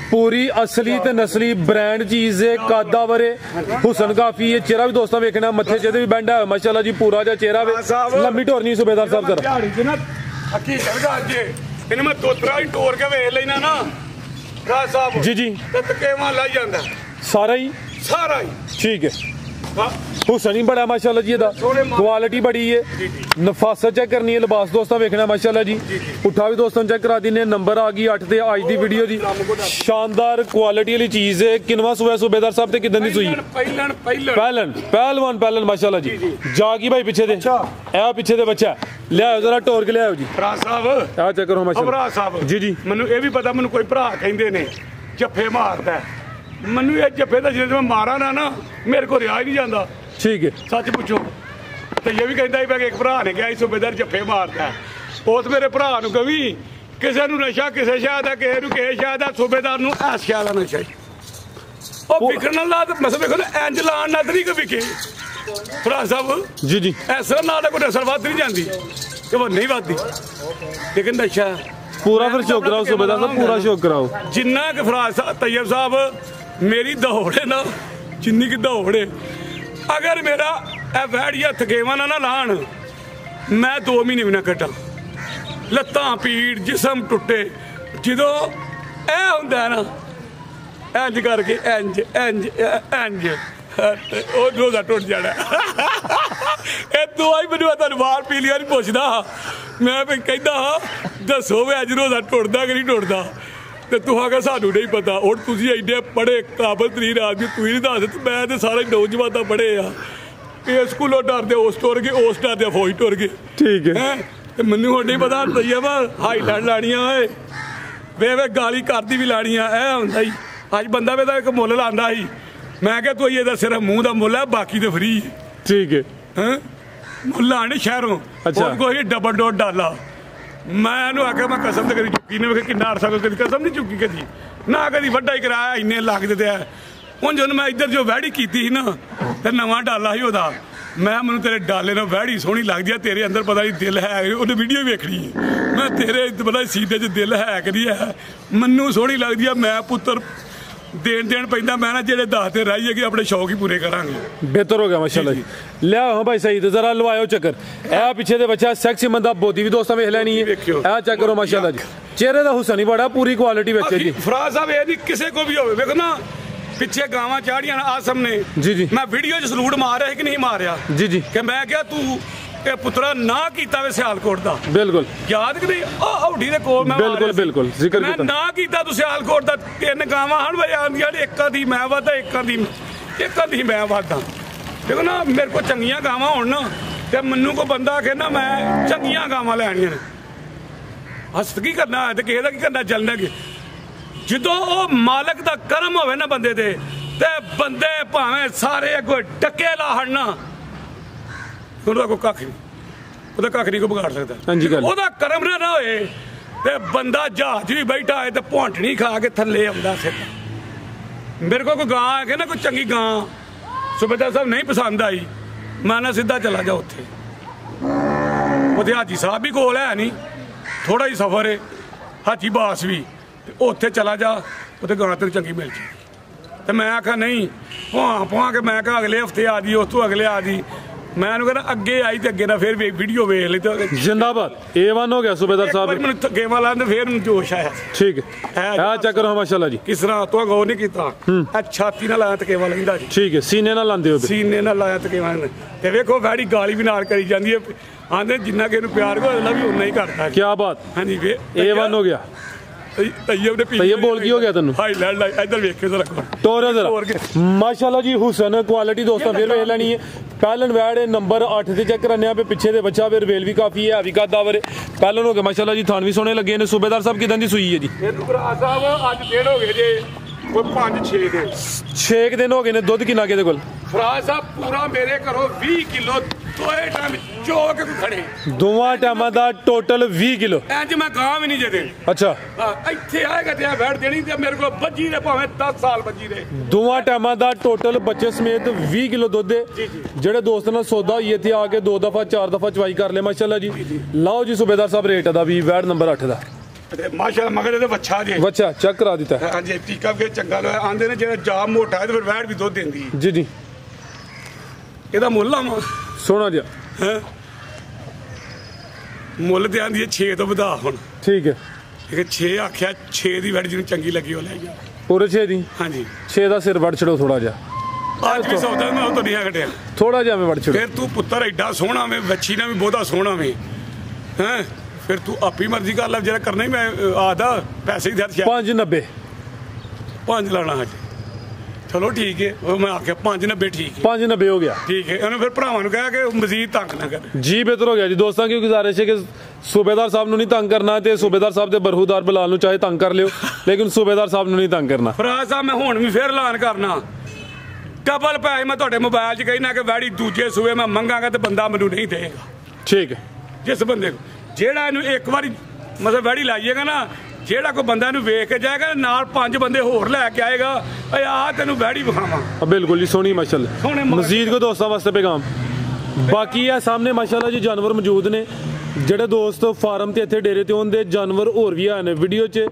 पूरी असली ते नस्ली ब्रांड चीज है, कादा वरे हुसन काफी है। चेहरा भी दोस्तों वेखना, मत्थे च भी बैंडा है माशाल्लाह जी, पूरा जा चेहरा वे। लंबी टोरनी सूबेदार साहब जरा दिहाड़ी च ना हकीकत गल जे इन्हें मैं दोतरा ही टोर के वेख लेना ना फराज साहब जी जी, ते तकेवा लाई जांदा सारा ही ठीक है। हुसन ही बड़ा माशाल्लाह जी, क्वालिटी बड़ी है, नफासत चेक करनी है, लिबास दोस्तों वेखना माशाल्लाह जी। उठा भी दोस्तों चेक करा दी ने, नंबर आ गई 8 ते आज दी वीडियो दी शानदार क्वालिटी वाली चीज है। किनवा सुबह सूबेदार साहब ते किदन दी सुई? पहलवान माशाल्लाह जी। जागी भाई पीछे दे ए पीछे दे बच्चा ले आओ जरा टोर के ले आओ जी। फराज साहब आ चेक करो माशाल्लाह। फराज साहब जी जी, मैनू ये भी पता, मैनू कोई भरा कहंदे ने जफ्फे मारदा है, मैनू ये जफ्फे दा जिस मैं मारा ना मेरे को रिहा ही नहीं जाता। ठीक है, सच पूछो तो ये भी कहता है एक भरा ने कहा सूबेदार जफ्फे मारता है, उस मेरे भरा नूं कवी ਕਿਸੇ ਨੂੰ ਨਸ਼ਾ ਕਿਸੇ ਸ਼ਾਇਦ ਦਾ, ਕਿਸੇ ਨੂੰ ਕਿਸੇ ਸ਼ਾਇਦ ਦਾ, ਸੂਬੇਦਾਰ ਨੂੰ ਐਸ ਸ਼ਾਇਦ ਦਾ ਨਸ਼ਾ ਜੀ। ਉਹ ਵਿਕਣ ਨਾਲ ਤਾਂ ਮਸਲ ਵੇਖੋ ਇੰਜ ਲਾਣ ਨਾਲ ਨਹੀਂ ਕੋਈ ਵਿਕੇ ਭਰਾ ਸਾਹਿਬ ਜੀ ਜੀ। ਇਸ ਤਰ੍ਹਾਂ ਨਾਲ ਕੋਈ ਨਸਲ ਵੱਧ ਨਹੀਂ ਜਾਂਦੀ ਕਿ ਉਹ ਨਹੀਂ ਵੱਧਦੀ, ਲੇਕਿਨ ਨਸ਼ਾ ਪੂਰਾ ਫਿਰ ਸ਼ੌਕ ਕਰਾਓ ਸੂਬੇਦਾਰ ਸਾਹਿਬ, ਪੂਰਾ ਸ਼ੌਕ ਕਰਾਓ। ਜਿੰਨਾ ਕਿ ਫਰਾਜ਼ ਤੈयब ਸਾਹਿਬ ਮੇਰੀ ਦੌੜੇ ਨਾ, ਜਿੰਨੀ ਕਿ ਦੌੜੇ, ਅਗਰ ਮੇਰਾ ਇਹ ਵੈੜੀਆ ਥਕੇਵਾਂ ਨਾ ਲਾਣ, ਮੈਂ 2 ਮਹੀਨੇ ਵੀ ਨਾ ਕੱਟਾਂ। ਲੱਤਾਂ ਪੀੜ, ਜਿਸਮ ਟੁੱਟੇ, ਜਦੋਂ ਇਹ ਹੁੰਦਾ ਨਾ ਇੰਜ ਕਰਕੇ ਇੰਜ ਇੰਜ ਇੰਜ ਉਹ ਰੋਜ਼ਾ ਟੁੱਟ ਜਾਣਾ। ਇਹ ਦਵਾਈ ਮੈਨੂੰ ਤੁਹਾਨੂੰ ਬਾਹਰ ਪੀ ਲਿਆ ਨਹੀਂ ਪੁੱਛਦਾ, ਮੈਂ ਵੀ ਕਹਿੰਦਾ ਹਾਂ ਦੱਸੋ ਵੀ ਅੱਜ ਰੋਜ਼ਾ ਟੁੱਟਦਾ ਕਿ ਨਹੀਂ ਟੁੱਟਦਾ, ਤੇ ਤੂੰ ਆਖਿਆ ਸਾਨੂੰ ਨਹੀਂ ਪਤਾ। ਹੁਣ ਤੁਸੀਂ ਐਡੇ ਪੜ੍ਹੇ ਕਾਬਲ ਤਰੀਨ ਆਦਮੀ, ਤੁਸੀਂ ਨਹੀਂ ਦੱਸ, ਮੈਂ ਤੇ ਸਾਰੇ ਨੌਜਵਾਨਾਂ ਪੜ੍ਹੇ ਆ। ਇਹ ਸਕੂਲੋਂ ਡਰਦੇ ਉਸ ਟੁਰ ਗਏ, ਉਸ ਡਰਦੇ ਫੌਜ ਟੁਰ ਗਏ। ਠੀਕ ਹੈ ਤੇ ਮੈਨੂੰ ਹੁਣ ਨਹੀਂ ਪਤਾ ਤਈਅਬ ਹਾਈਲਾਈਟ ਲਾਣੀਆਂ ਓਏ ਵੇ ਗਾਲੀ ਕਰਦੀ ਵੀ ਲਾਣੀਆਂ। ਇਹ ਹੁੰਦਾ ਹੀ ਅੱਜ ਬੰਦਾ ਵੇ ਦਾ ਇੱਕ ਮੁੱਲ ਲਾਂਦਾ ਸੀ, ਮੈਂ ਕਿਹਾ ਤੂੰ ਇਹਦਾ ਸਿਰਫ ਮੂੰਹ ਦਾ ਮੁੱਲ ਹੈ, ਬਾਕੀ ਤੇ ਫਰੀ। ਠੀਕ ਹੈ ਮੁੱਲ ਆਣੇ ਸ਼ਹਿਰੋਂ ਕੋਈ ਡਬਲ ਡੋਰ ਡਾਲਾ। ਮੈਂ ਇਹਨੂੰ ਆਖਿਆ ਮੈਂ ਕਸਮ ਤੇ ਕਦੀ ਚੁੱਕੀ ਨਹੀਂ, ਵੇਖ ਕਿੰਨਾ ਅਰਸਾ ਕਦੀ ਕਸਮ ਨਹੀਂ ਚੁੱਕੀ ਕਦੀ ਨਾ, ਕਦੀ ਵੱਡਾ ਹੀ ਕਰਾਇਆ ਇੰਨੇ ਲੱਗ ਦਿੱਤੇ ਆ। ਹੁਣ ਜਦੋਂ ਮੈਂ ਇੱਧਰ ਜੋ ਵਹਿੜੀ ਕੀਤੀ ਸੀ ਨਾ ਤੇ ਨਵਾਂ ਡਾਲਾ ਸੀ ਉਹਦਾ, ਮੈਂ ਮੈਨੂੰ ਤੇਰੇ ਡਾਲੇ ਨਾਲ ਵਹਿੜੀ ਸੋਹਣੀ ਲੱਗਦੀ ਆ, ਤੇਰੇ ਅੰਦਰ ਪਤਾ ਨਹੀਂ ਦਿਲ ਹੈ, ਉਹਨੇ ਵੀਡੀਓ ਵੇਖਣੀ ਹੈ, ਮੈਂ ਤੇਰੇ ਪਤਾ ਸੀਨੇ 'ਚ ਦਿਲ ਹੈ ਕਿ ਨਹੀਂ ਹੈ, ਮੈਨੂੰ ਸੋਹਣੀ ਲੱਗਦੀ ਆ। ਮੈਂ ਪੁੱਤਰ ਦੇਣ ਪੈਂਦਾ, ਮੈਂ ਨਾ ਜਿਹੜੇ 10 ਤੇ ਰਹਿ ਜਾਗੇ ਆਪਣੇ ਸ਼ੌਕ ਹੀ ਪੂਰੇ ਕਰਾਂਗੇ। ਬਿਹਤਰ ਹੋ ਗਿਆ ਮਾਸ਼ਾਅੱਲਾ ਜੀ। ਲਿਆਓ ਹਾਂ ਭਾਈ ਸਹੀ, ਜ਼ਰਾ ਲਵਾਇਓ ਚੱਕਰ। ਇਹ ਪਿੱਛੇ ਦੇ ਬੱਚਾ ਸੈਕਸੀ ਬੰਦਾ ਬੋਦੀ ਵੀ ਦੋਸਤਾਂ ਵੇਖ ਲੈਣੀ ਹੈ, ਇਹ ਚੈੱਕ ਕਰੋ ਮਾਸ਼ਾਅੱਲਾ ਜੀ। ਚਿਹਰੇ ਦਾ ਹੁਸਨ ਹੀ ਬੜਾ, ਪੂਰੀ ਕੁਆਲਿਟੀ ਵਿੱਚ ਜੀ। ਫਰਾਜ਼ ਸਾਹਿਬ ਇਹ ਨਹੀਂ ਕਿਸੇ ਕੋ ਵੀ ਹੋਵੇ, ਵੇਖੋ ਨਾ ਪਿੱਛੇ ਗਾਵਾਂ ਚਾੜੀਆਂ ਆ ਸਾਹਮਣੇ ਜੀ ਜੀ, ਮੈਂ ਵੀਡੀਓ 'ਚ ਸਲੂਟ ਮਾਰ ਰਿਹਾ ਕਿ ਨਹੀਂ ਮਾਰ ਰਿਹਾ ਜੀ ਜੀ, ਕਿ ਮੈਂ ਕਿਹਾ ਤੂੰ ਇਹ ਪੁੱਤਰਾ ਨਾ ਕੀਤਾ ਵੇ ਸਿਆਲਕੋਟ ਦਾ। ਬਿਲਕੁਲ ਯਾਦ ਕਿ ਨਹੀਂ, ਉਹ ਹੌਡੀ ਦੇ ਕੋਲ ਮੈਂ ਬਿਲਕੁਲ ਬਿਲਕੁਲ ਜ਼ਿਕਰ ਕੀਤਾ, ਮੈਂ ਨਾ ਕੀਤਾ ਤੂੰ ਸਿਆਲਕੋਟ ਦਾ। 3 ਗਾਵਾਂ ਹਨ ਬਈ ਆਂਦੀਆਂ, ਇੱਕਾਂ ਦੀ ਮੈਂ ਵਾਦਾ, ਇੱਕਾਂ ਦੀ ਮੈਂ ਵਾਦਾ। ਦੇਖੋ ਨਾ ਮੇਰੇ ਕੋਲ ਚੰਗੀਆਂ ਗਾਵਾਂ ਹੋਣ ਨਾ, ਤੇ ਮੈਨੂੰ ਕੋਈ ਬੰਦਾ ਆਖੇ ਨਾ ਮੈਂ ਚੰਗੀਆਂ ਗਾਵਾਂ ਲੈਣੀਆਂ ਨੇ, ਹਸਤ ਕੀ ਕਰਨਾ ਹੈ ਤੇ ਕਿਸੇ ਦਾ ਕੀ ਕਰਨਾ ਚੱਲਣਾ ਕਿ ਜਦੋਂ ਉਹ ਮਾਲਕ ਦਾ ਕਰਮ ਹੋਵੇ ਨਾ ਬੰਦੇ ਤੇ ਬੰਦੇ ਭਾਵੇਂ ਸਾਰੇ ਅੱਗੋਂ ਟੱਕੇ ਲਾਹਣ ਨਾ, ਉਹਦਾ ਕੋਈ ਕੱਖ ਨਹੀਂ, ਉਹਦਾ ਕੱਖ ਨਹੀਂ ਕੋਈ ਵਿਗਾੜ ਸਕਦਾ। ਉਹਦਾ ਕਰਮ ਨਾ ਹੋਏ ਤੇ ਬੰਦਾ ਜਹਾਜ਼ ਵੀ ਬੈਠਾ ਹੋਏ ਤੇ ਭੌਂਟਣੀ ਖਾ ਕੇ ਥੱਲੇ ਆਉਂਦਾ ਸਿਰ। ਮੇਰੇ ਕੋਲ ਕੋਈ ਗਾਂ ਆ ਕੇ ਨਾ ਕੋਈ ਚੰਗੀ ਗਾਂ ਸੂਬੇਦਾਰ ਸਾਹਿਬ ਨਹੀਂ ਪਸੰਦ ਆਈ, ਮੈਂ ਨਾ ਸਿੱਧਾ ਚਲਾ ਜਾ ਉੱਥੇ, ਉਹਦੇ ਹਾਜੀ ਸਾਹਿਬ ਵੀ ਕੋਲ ਹੈ ਨਹੀਂ, ਥੋੜਾ ਹੀ ਸਫ਼ਰ ਹੈ, ਹਾਜੀ ਬਾਸ ਵੀ, ਉੱਥੇ ਚਲਾ ਜਾ, ਉੱਥੇ ਗਾਂ ਤੈਨੂੰ ਚੰਗੀ ਮਿਲ ਜਾਏ। ਤੇ ਮੈਂ ਆਖਾ ਨਹੀਂ ਭੁਆ ਕੇ, ਮੈਂ ਕਿਹਾ ਅਗਲੇ ਹਫ਼ਤੇ ਆ ਜੀ, ਉਸ ਤੋਂ ਅਗਲੇ ਆ ਜੀ। ਮੈਂ ਉਹਨੂੰ ਕਹਿੰਦਾ ਅੱਗੇ ਆਈ ਤੇ ਅੱਗੇ ਨਾ ਫਿਰ ਵੀਡੀਓ ਵੇਖ ਲਈ ਤੇ ਜਿੰਦਾਬਾਦ A1 ਹੋ ਗਿਆ ਸੂਬੇਦਾਰ ਸਾਹਿਬ। ਮੈਨੂੰ ਗੇਮਾਂ ਲਾਉਂਦੇ ਫਿਰ ਮੈਨੂੰ ਜੋਸ਼ ਆਇਆ। ਠੀਕ ਹੈ ਆ ਚੱਕਰ ਹੋ ਮਾਸ਼ਾਅੱਲਾ ਜੀ। ਕਿਸ ਤਰ੍ਹਾਂ ਤੂੰ ਗੌਰ ਨਹੀਂ ਕੀਤਾ, ਆ ਛਾਤੀ ਨਾਲ ਲਾਇਆ ਤਕੇਵਾ ਲੈਂਦਾ ਜੀ। ਠੀਕ ਹੈ ਸੀਨੇ ਨਾਲ ਲਾਉਂਦੇ ਹੋ, ਸੀਨੇ ਨਾਲ ਲਾਇਆ ਤਕੇਵਾ ਤੇ ਵੇਖੋ ਵੈੜੀ ਗਾਲੀ ਵੀ ਨਾਲ ਕਰੀ ਜਾਂਦੀ ਹੈ, ਆਂਦੇ ਜਿੰਨਾ ਕਿ ਇਹਨੂੰ ਪਿਆਰ ਕਰਦਾ ਵੀ ਉਨਾ ਹੀ ਕਰਦਾ। ਕੀ ਬਾਤ। ਹਾਂਜੀ A1 ਹੋ ਗਿਆ। ਤਈਅਬ ਬੋਲ ਕੀ ਹੋ ਗਿਆ ਤੈਨੂੰ? ਇੱਧਰ ਵੇਖਿਓ ਜ਼ਰਾ, ਟੋਰ ਜ਼ਰਾ ਮਾਸ਼ਾਅੱਲਾ ਜੀ। ਹੁਸਨ ਕੁਆਲਿਟੀ ਦੋਸਤਾਂ ਫਿਰ ਵੇਖ ਲੈਣੀ ਹੈ। ਪਹਿਲਨ ਵੈੜ ਨੰਬਰ 8 ਤੇ ਚੈੱਕ ਕਰਨੇ ਆ, ਪਿੱਛੇ ਦੇ ਬੱਚਾ ਫਿਰ ਵੇਲ ਵੀ ਕਾਫੀ ਹੈ, ਵੀ ਕਾਦਾ ਵਰੇ ਪਹਿਲਨ ਹੋ ਗਿਆ ਮਾਸ਼ਾਅੱਲਾ ਜੀ। ਥਾਨ ਵੀ ਸੋਹਣੇ ਲੱਗੇ ਨੇ। ਸੂਬੇਦਾਰ ਸਾਹਿਬ ਕਿਦਾਂ ਦੀ ਸੂਈ ਹੈ ਜੀ? ਇਹਨੂੰ ਫਰਾਜ਼ ਸਾਹਿਬ ਅੱਜ ਦਿਨ ਹੋ ਗਏ ਜੇ ਕੋਈ 5-6 ਦਿਨ, 6 ਦਿਨ ਹੋ ਗਏ ਨੇ। ਦੁੱਧ ਕਿੰਨਾ ਕਿਹਦੇ ਕੋਲ? ਫਰਾਜ਼ ਸਾਹਿਬ ਪੂਰਾ ਮੇਰੇ ਘਰੋਂ 20 ਕਿਲੋ ਦੋਏ ਟਾਈਮ ਚੋਕ ਖੜੇ, ਦੋਵਾਂ ਟਾਈਮਾਂ ਦਾ ਟੋਟਲ 20 ਕਿਲੋ। ਇੰਜ ਮੈਂ ਗਾਂ ਵੀ ਨਹੀਂ ਜੇ ਦੇਣੀ। ਅੱਛਾ ਇੱਥੇ ਆਏਗਾ ਤੇ ਬੈਠ ਦੇਣੀ ਤੇ ਮੇਰੇ ਕੋਲ ਬੱਜੀ ਦੇ ਭਾਵੇਂ 10 ਸਾਲ ਬੱਜੀ ਦੇ, ਦੋਵਾਂ ਟਾਈਮਾਂ ਦਾ ਟੋਟਲ ਬੱਚੇ ਸਮੇਤ 20 ਕਿਲੋ ਦੁੱਧ ਦੇ। ਜਿਹੜੇ ਦੋਸਤ ਨਾਲ ਸੌਦਾ ਹੋਈ ਇੱਥੇ ਆ ਕੇ 2 ਦਫਾ 4 ਦਫਾ ਚਵਾਈ ਕਰ ਲੈ ਮਾਸ਼ਾਅੱਲਾ ਜੀ। ਲਓ ਜੀ ਸੂਬੇਦਾਰ ਸਾਹਿਬ ਰੇਟ ਦਾ ਵੀ ਵੈੜ ਨੰਬਰ 8 ਦਾ ਮਾਸ਼ਾਅੱਲਾ। ਮਗਰ ਇਹਦੇ ਬੱਚਾ ਜੇ ਬੱਚਾ ਚੈੱਕ ਕਰਾ ਦਿੱਤਾ। ਹਾਂਜੀ ਟੀਕਾ ਵੀ ਚੰਗਾ ਲੋਇਆ। ਆਂਦੇ ਨੇ ਜਿਹੜਾ ਜਾਮ ਮੋਟਾ ਹੈ ਤੇ ਫਿਰ ਵੈੜ ਵੀ ਦੁੱਧ ਦਿੰਦੀ ਹੈ ਜੀ ਜੀ। ਇਹਦਾ ਮੁੱਲ ਆਵਾਂ ਸੋਹਣਾ ਜਿਹਾ ਹੈ, ਮੁੱਲ ਤੇ ਆਂਦੀ ਹੈ 6 ਤੋਂ ਵਧਾ ਹੁਣ। ਠੀਕ ਹੈ 6 ਆਖਿਆ, 6 ਦੀ ਵੈੜ ਜਿਹਨੂੰ ਚੰਗੀ ਲੱਗੀ ਉਹ ਲੈ ਜਾ। ਪੂਰੇ 6 ਦੀ? ਹਾਂਜੀ 6 ਦਾ ਸਿਰ ਵੜ ਛੜੋ ਥੋੜਾ ਜਿਹਾ। ਅੱਜ ਵੀ ਸੌਦਾ ਮੈਂ ਉਹ ਤੋਂ ਨਹੀਂ ਘਟਿਆ, ਥੋੜਾ ਜਿਹਾ ਮੈਂ ਵੜ ਛੜੋ। ਫਿਰ ਤੂੰ ਪੁੱਤਰ ਐਡਾ ਸੋਹਣਾ ਵੇ, ਵੱਛੀ ਨਾਲ ਵੀ ਬਹੁਤਾ ਸੋਹਣਾ ਵੇ ਹੈ, ਫਿਰ ਤੂੰ ਆਪੀ ਮਰਜ਼ੀ ਕਰ ਲੈ, ਜਿਹੜਾ ਕਰਨਾ ਹੀ ਮੈਂ ਆਦਾ ਪੈਸੇ ਹੀ ਦੇ 590 5 ਲਾਣਾ ਹਜੇ। ਚਲੋ ਠੀਕ ਹੈ, ਉਹ ਮੈਂ ਆਖਿਆ 590 ਠੀਕ ਹੈ, 590 ਹੋ ਗਿਆ। ਠੀਕ ਹੈ, ਉਹਨੇ ਫਿਰ ਭਰਾਵਾਂ ਨੂੰ ਕਿਹਾ ਕਿ ਮਜ਼ੀਦ ਤੰਗ ਨਾ ਕਰ ਜੀ। ਬਿਹਤਰ ਹੋ ਗਿਆ ਜੀ। ਦੋਸਤਾਂ ਕੀ ਗੁਜ਼ਾਰਿਸ਼ ਹੈ ਕਿ ਸੂਬੇਦਾਰ ਸਾਹਿਬ ਨੂੰ ਨਹੀਂ ਤੰਗ ਕਰਨਾ ਤੇ ਸੂਬੇਦਾਰ ਸਾਹਿਬ ਦੇ ਬਰਹੂਦਾਰ ਬਲਾਲ ਨੂੰ ਚਾਹੇ ਤੰਗ ਕਰ ਲਿਓ, ਲੇਕਿਨ ਸੂਬੇਦਾਰ ਸਾਹਿਬ ਨੂੰ ਨਹੀਂ ਤੰਗ ਕਰਨਾ। ਫਰਾਜ਼ ਸਾਹਿਬ ਮੈਂ ਹੁਣ ਵੀ ਫਿਰ ਐਲਾਨ ਕਰਨਾ, ਡਬਲ ਪੈਸੇ ਮੈਂ ਤੁਹਾਡੇ ਮੋਬਾਈਲ 'ਚ ਕਹਿਣਾ ਕਿ ਵੈੜੀ ਦੂਜੇ ਸੂਬੇ ਮੈਂ ਮੰਗਾਂਗਾ ਤੇ ਬੰਦਾ ਮੈਨੂੰ ਨਹੀਂ ਦੇਗਾ। ਠੀਕ ਹੈ, ਜਿਸ ਬੰਦੇ ਜਿਹੜਾ ਇਹਨੂੰ ਇੱਕ ਵਾਰੀ ਮਤਲਬ ਵੈੜੀ ਲਾਈਏਗਾ ਨਾ, ਜਿਹੜਾ ਕੋਈ ਬੰਦਾ ਨੂੰ ਵੇਖ ਕੇ ਜਾਏਗਾ ਨਾਲ 5 ਬੰਦੇ ਹੋਰ ਲੈ ਕੇ ਆਏਗਾ, ਆ ਤੈਨੂੰ ਵੈੜੀ ਵਿਖਾਵਾਂ। ਬਿਲकुल जी, सोहनी माशाल्लाह। मजीद को दोस्तों वास्ते पैगाम बाकी है सामने माशाल्लाह जी जानवर मौजूद ने, ਜਿਹੜੇ ਦੋਸਤ ਫਾਰਮ ਤੇ ਇੱਥੇ ਡੇਰੇ ਤੇ ਹੁੰਦੇ ਜਾਨਵਰ ਹੋਰ ਵੀ ਆਏ ਨੇ ਵੀਡੀਓ 'ਚ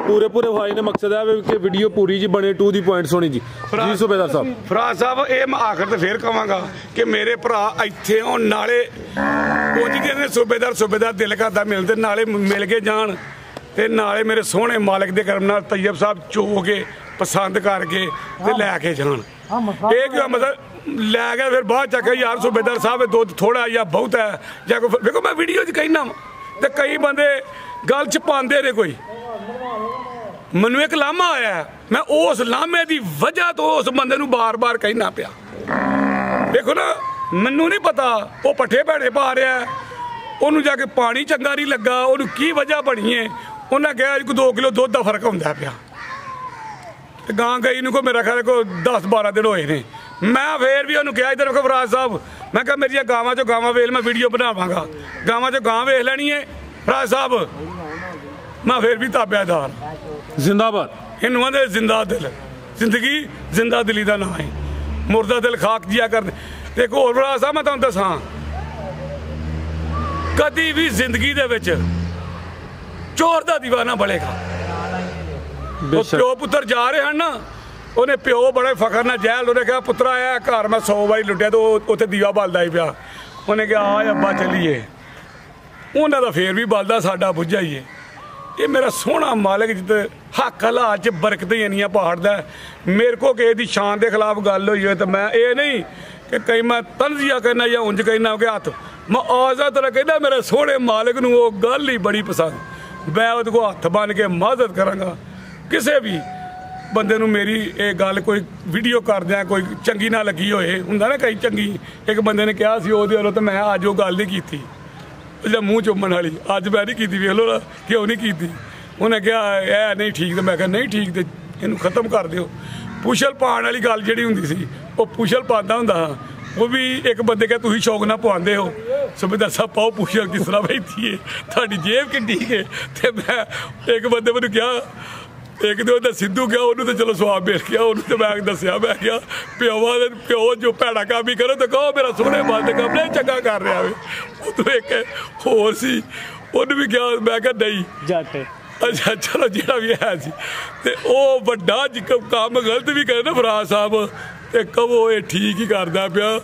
ਪੂਰੇ ਵਾਈ ਨੇ ਮਕਸਦ ਹੈ ਕਿ ਵੀਡੀਓ ਪੂਰੀ ਜੀ ਬਣੇ ਟੂ ਦੀ ਪੁਆਇੰਟ ਸੋਹਣੀ ਜੀ। ਜੀ ਸੂਬੇਦਾਰ ਸਾਹਿਬ, ਫਰਾਜ਼ ਸਾਹਿਬ ਇਹ ਮੈਂ ਆਖਰ ਤੇ ਫੇਰ ਕਵਾਂਗਾ ਕਿ ਮੇਰੇ ਭਰਾ ਇੱਥੇ ਆਉਣ, ਨਾਲੇ ਕੁਝ ਕਹਿੰਦੇ ਸੂਬੇਦਾਰ ਦਿਲ ਕਰਦਾ ਮਿਲਦੇ, ਨਾਲੇ ਮਿਲ ਕੇ ਜਾਣ ਤੇ ਨਾਲੇ ਮੇਰੇ ਸੋਹਣੇ ਮਾਲਕ ਦੇ ਕਰਮ ਨਾਲ ਤੈयब ਸਾਹਿਬ ਚੋ ਕੇ ਪਸੰਦ ਕਰਕੇ ਤੇ ਲੈ ਕੇ ਜਾਣ। ਇਹ ਕਿਉਂ ਮਤਲਬ ਲੈ ਗਿਆ ਫਿਰ ਬਾਅਦ ਚ ਯਾਰ ਸੂਬੇਦਾਰ ਸਾਹਿਬ ਦੁੱਧ ਥੋੜਾ ਜਾਂ ਬਹੁਤ ਹੈ ਜਾਂ ਕੋਈ, ਵੇਖੋ ਮੈਂ ਵੀਡੀਓ 'ਚ ਕਹਿਣਾ ਤੇ ਕਈ ਬੰਦੇ ਗੱਲ 'ਚ ਪਾਉਂਦੇ ਨੇ, ਕੋਈ ਮੈਨੂੰ ਇੱਕ ਲਾਮਾ ਆਇਆ, ਮੈਂ ਉਸ ਲਾਮੇ ਦੀ ਵਜ੍ਹਾ ਤੋਂ ਉਸ ਬੰਦੇ ਨੂੰ ਬਾਰ-ਬਾਰ ਕਹਿਣਾ ਪਿਆ। ਵੇਖੋ ਨਾ, ਮੈਨੂੰ ਨਹੀਂ ਪਤਾ ਉਹ ਪੱਠੇ ਭੈੜੇ ਪਾ ਰਿਹਾ, ਉਹਨੂੰ ਜਾ ਕੇ ਪਾਣੀ ਚੰਗਾ ਨਹੀਂ ਲੱਗਾ, ਉਹਨੂੰ ਕੀ ਵਜ੍ਹਾ ਬਣੀ ਹੈ, ਉਹਨਾਂ ਕਿਹਾ 2 ਕਿਲੋ ਦੁੱਧ ਦਾ ਫਰਕ ਹੁੰਦਾ ਪਿਆ ਤੇ ਗਾਂ ਗਈ ਨੂੰ ਕੋਈ ਮੇਰਾ ਖਿਆਲ ਕੋਈ 10-12 ਦਿਨ ਹੋਏ ਨੇ। ਮੈਂ ਫੇਰ ਵੀ ਉਹਨੂੰ ਕਿਹਾ ਇੱਧਰ ਵੇਖੋ ਫਰਾਜ਼ ਸਾਹਿਬ, ਮੈਂ ਕਿਹਾ ਮੇਰੀਆਂ ਗਾਵਾਂ 'ਚੋਂ ਗਾਵਾਂ ਵੇਖ, ਮੈਂ ਵੀਡੀਓ ਬਣਾਵਾਂਗਾ, ਗਾਵਾਂ 'ਚੋਂ ਗਾਂ ਵੇਖ ਲੈਣੀ ਹੈ ਫਰਾਜ਼ ਸਾਹਿਬ। ਮੈਂ ਫੇਰ ਵੀ ਤਾਬੇਦਾਰ ਜ਼ਿੰਦਾਬਾਦ। ਇਹਨੂੰ ਆਂਦੇ ਜ਼ਿੰਦਾ ਦਿਲ, ਜ਼ਿੰਦਗੀ ਜ਼ਿੰਦਾ ਦਿਲੀ ਦਾ ਨਾਂ ਹੈ, ਮੁਰਦਾ ਦਿਲ ਖਾਕ ਜਿਆ ਕਰਦੇ। ਤੇ ਹੋਰ ਫਰਾਜ਼ ਸਾਹਿਬ ਮੈਂ ਤੁਹਾਨੂੰ ਦੱਸਾਂ, ਕਦੀ ਵੀ ਜ਼ਿੰਦਗੀ ਦੇ ਵਿੱਚ ਚੋਰ ਦਾ ਦੀਵਾਨਾ ਬਣੇਗਾ। ਉਹ ਪਿਓ ਪੁੱਤਰ ਜਾ ਰਹੇ ਹਨ ਨਾ, ਉਹਨੇ ਪਿਓ ਬੜੇ ਫਖਰ ਨਾਲ ਜਹਿਲ, ਉਹਨੇ ਕਿਹਾ ਪੁੱਤਰਾ ਆਇਆ ਘਰ ਮੈਂ 100 ਵਾਰੀ ਲੁੱਟਿਆ ਤੇ ਉੱਥੇ ਦੀਵਾ ਬਲਦਾ ਹੀ ਪਿਆ, ਉਹਨੇ ਕਿਹਾ ਆ ਅੱਬਾ ਚੱਲੀਏ, ਉਹਨਾਂ ਦਾ ਫੇਰ ਵੀ ਬਲਦਾ, ਸਾਡਾ ਬੁੱਝਾ ਹੀ ਹੈ। ਇਹ ਮੇਰਾ ਸੋਹਣਾ ਮਾਲਕ ਜਿੱਤੇ ਹੱਕ ਹਾਲਾਤ 'ਚ ਬਰਕਤਾਂ ਇੰਨੀਆਂ ਪਹਾੜਦਾ। ਮੇਰੇ ਕੋ ਕਿਸੇ ਦੀ ਸ਼ਾਨ ਦੇ ਖਿਲਾਫ ਗੱਲ ਹੋਈ ਹੋਏ ਤਾਂ ਮੈਂ ਇਹ ਨਹੀਂ ਕਿ ਕਈ ਮੈਂ ਤਨਜ਼ੀਆ ਕਹਿਣਾ ਜਾਂ ਉਂਝ ਕਹਿਣਾ ਕਿ ਹੱਥ ਮੈਂ ਆਜ਼ਾ ਤਰ੍ਹਾਂ ਕਹਿੰਦਾ, ਮੇਰੇ ਸੋਹਣੇ ਮਾਲਕ ਨੂੰ ਉਹ ਗੱਲ ਹੀ ਬੜੀ ਪਸੰਦ। ਮੈਂ ਉਹਦੇ ਕੋਲ ਹੱਥ ਬੰਨ ਕੇ ਮਾਜ਼ਰਤ ਕਰਾਂਗਾ ਕਿਸੇ ਵੀ ਬੰਦੇ ਨੂੰ ਮੇਰੀ ਇਹ ਗੱਲ ਕੋਈ ਵੀਡੀਓ ਕਰਦਿਆਂ ਕੋਈ ਚੰਗੀ ਨਾ ਲੱਗੀ ਹੋਏ, ਹੁੰਦਾ ਨਾ ਕਈ ਚੰਗੀ। ਇੱਕ ਬੰਦੇ ਨੇ ਕਿਹਾ ਸੀ ਉਹਦੇ ਵੱਲੋਂ, ਤਾਂ ਮੈਂ ਅੱਜ ਉਹ ਗੱਲ ਨਹੀਂ ਕੀਤੀ, ਜਿਹੜਾ ਮੂੰਹ ਚੁੰਮਣ ਵਾਲੀ, ਅੱਜ ਮੈਂ ਨਹੀਂ ਕੀਤੀ। ਵੇਖ ਲਓ ਨਾ ਕਿਉਂ ਨਹੀਂ ਕੀਤੀ। ਉਹਨੇ ਕਿਹਾ ਇਹ ਨਹੀਂ ਠੀਕ, ਤੇ ਮੈਂ ਕਿਹਾ ਨਹੀਂ ਠੀਕ ਤੇ ਇਹਨੂੰ ਖਤਮ ਕਰ ਦਿਓ। ਪੁਛਲ ਪਾਉਣ ਵਾਲੀ ਗੱਲ ਜਿਹੜੀ ਹੁੰਦੀ ਸੀ, ਉਹ ਪੁਛਲ ਪਾਉਂਦਾ ਹੁੰਦਾ, ਉਹ ਵੀ ਇੱਕ ਬੰਦੇ ਕਿਹਾ ਤੁਸੀਂ ਸ਼ੌਕ ਨਾਲ ਪਵਾਉਂਦੇ ਹੋ, ਸੂਬੇਦਾਰ ਸਾਹਿਬ ਪਾਓ ਪੁਛਲ ਕਿਸ ਤਰ੍ਹਾਂ ਬੈਠੀ ਹੈ, ਤੁਹਾਡੀ ਜੇਬ ਕਿੱਡੀ ਹੈ। ਤੇ ਮੈਂ ਇੱਕ ਬੰਦੇ ਮੈਨੂੰ ਕਿਹਾ, ਇੱਕ ਦਿਨ ਉਹਦਾ ਸਿੱਧੂ ਗਿਆ, ਉਹਨੂੰ ਤਾਂ ਚਲੋ ਸਵਾਬ ਮਿਲ ਗਿਆ, ਉਹਨੂੰ ਤਾਂ ਮੈਂ ਦੱਸਿਆ, ਮੈਂ ਕਿਹਾ ਪਿਓ ਜੋ ਭੈੜਾ ਕੰਮ ਹੀ ਕਰੋ ਤਾਂ ਕਹੋ ਮੇਰਾ ਸੋਹਣੇ ਬੰਦ ਕੰਮ ਨਹੀਂ ਚੰਗਾ ਕਰ ਰਿਹਾ ਵੇ। ਉਦੋਂ ਇੱਕ ਹੋਰ ਸੀ, ਉਹਨੂੰ ਵੀ ਕਿਹਾ, ਮੈਂ ਕਿਹਾ ਨਹੀਂ ਜੱਟ, ਅੱਛਾ ਚਲੋ ਜਿਹੜਾ ਵੀ ਹੈ ਸੀ। ਤੇ ਉਹ ਵੱਡਾ ਕੰਮ ਗਲਤ ਵੀ ਕਰੇ ਨਾ ਫਰਾਜ਼ ਸਾਹਿਬ, ਤੇ ਕਹੋ ਇਹ ਠੀਕ ਹੀ ਕਰਦਾ ਪਿਆ,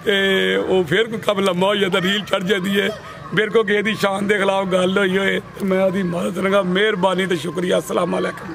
ਤੇ ਉਹ ਫਿਰ ਕੋਈ ਕੰਮ ਲੰਮਾ ਹੋ ਜਾਂਦਾ, ਰੀਲ ਚੜ੍ਹ ਜਾਂਦੀ ਹੈ। ਮੇਰੇ ਕੋਲ ਕਿਸੇ ਦੀ ਸ਼ਾਨ ਦੇ ਖਿਲਾਫ ਗੱਲ ਹੋਈ ਹੋਏ, ਮੈਂ ਉਹਦੀ ਮਦਦ ਕਰਾਂਗਾ। ਮਿਹਰਬਾਨੀ ਤੇ ਸ਼ੁਕਰੀਆ। ਅਸਲਾਮ ਵਾਲੇਕੁਮ।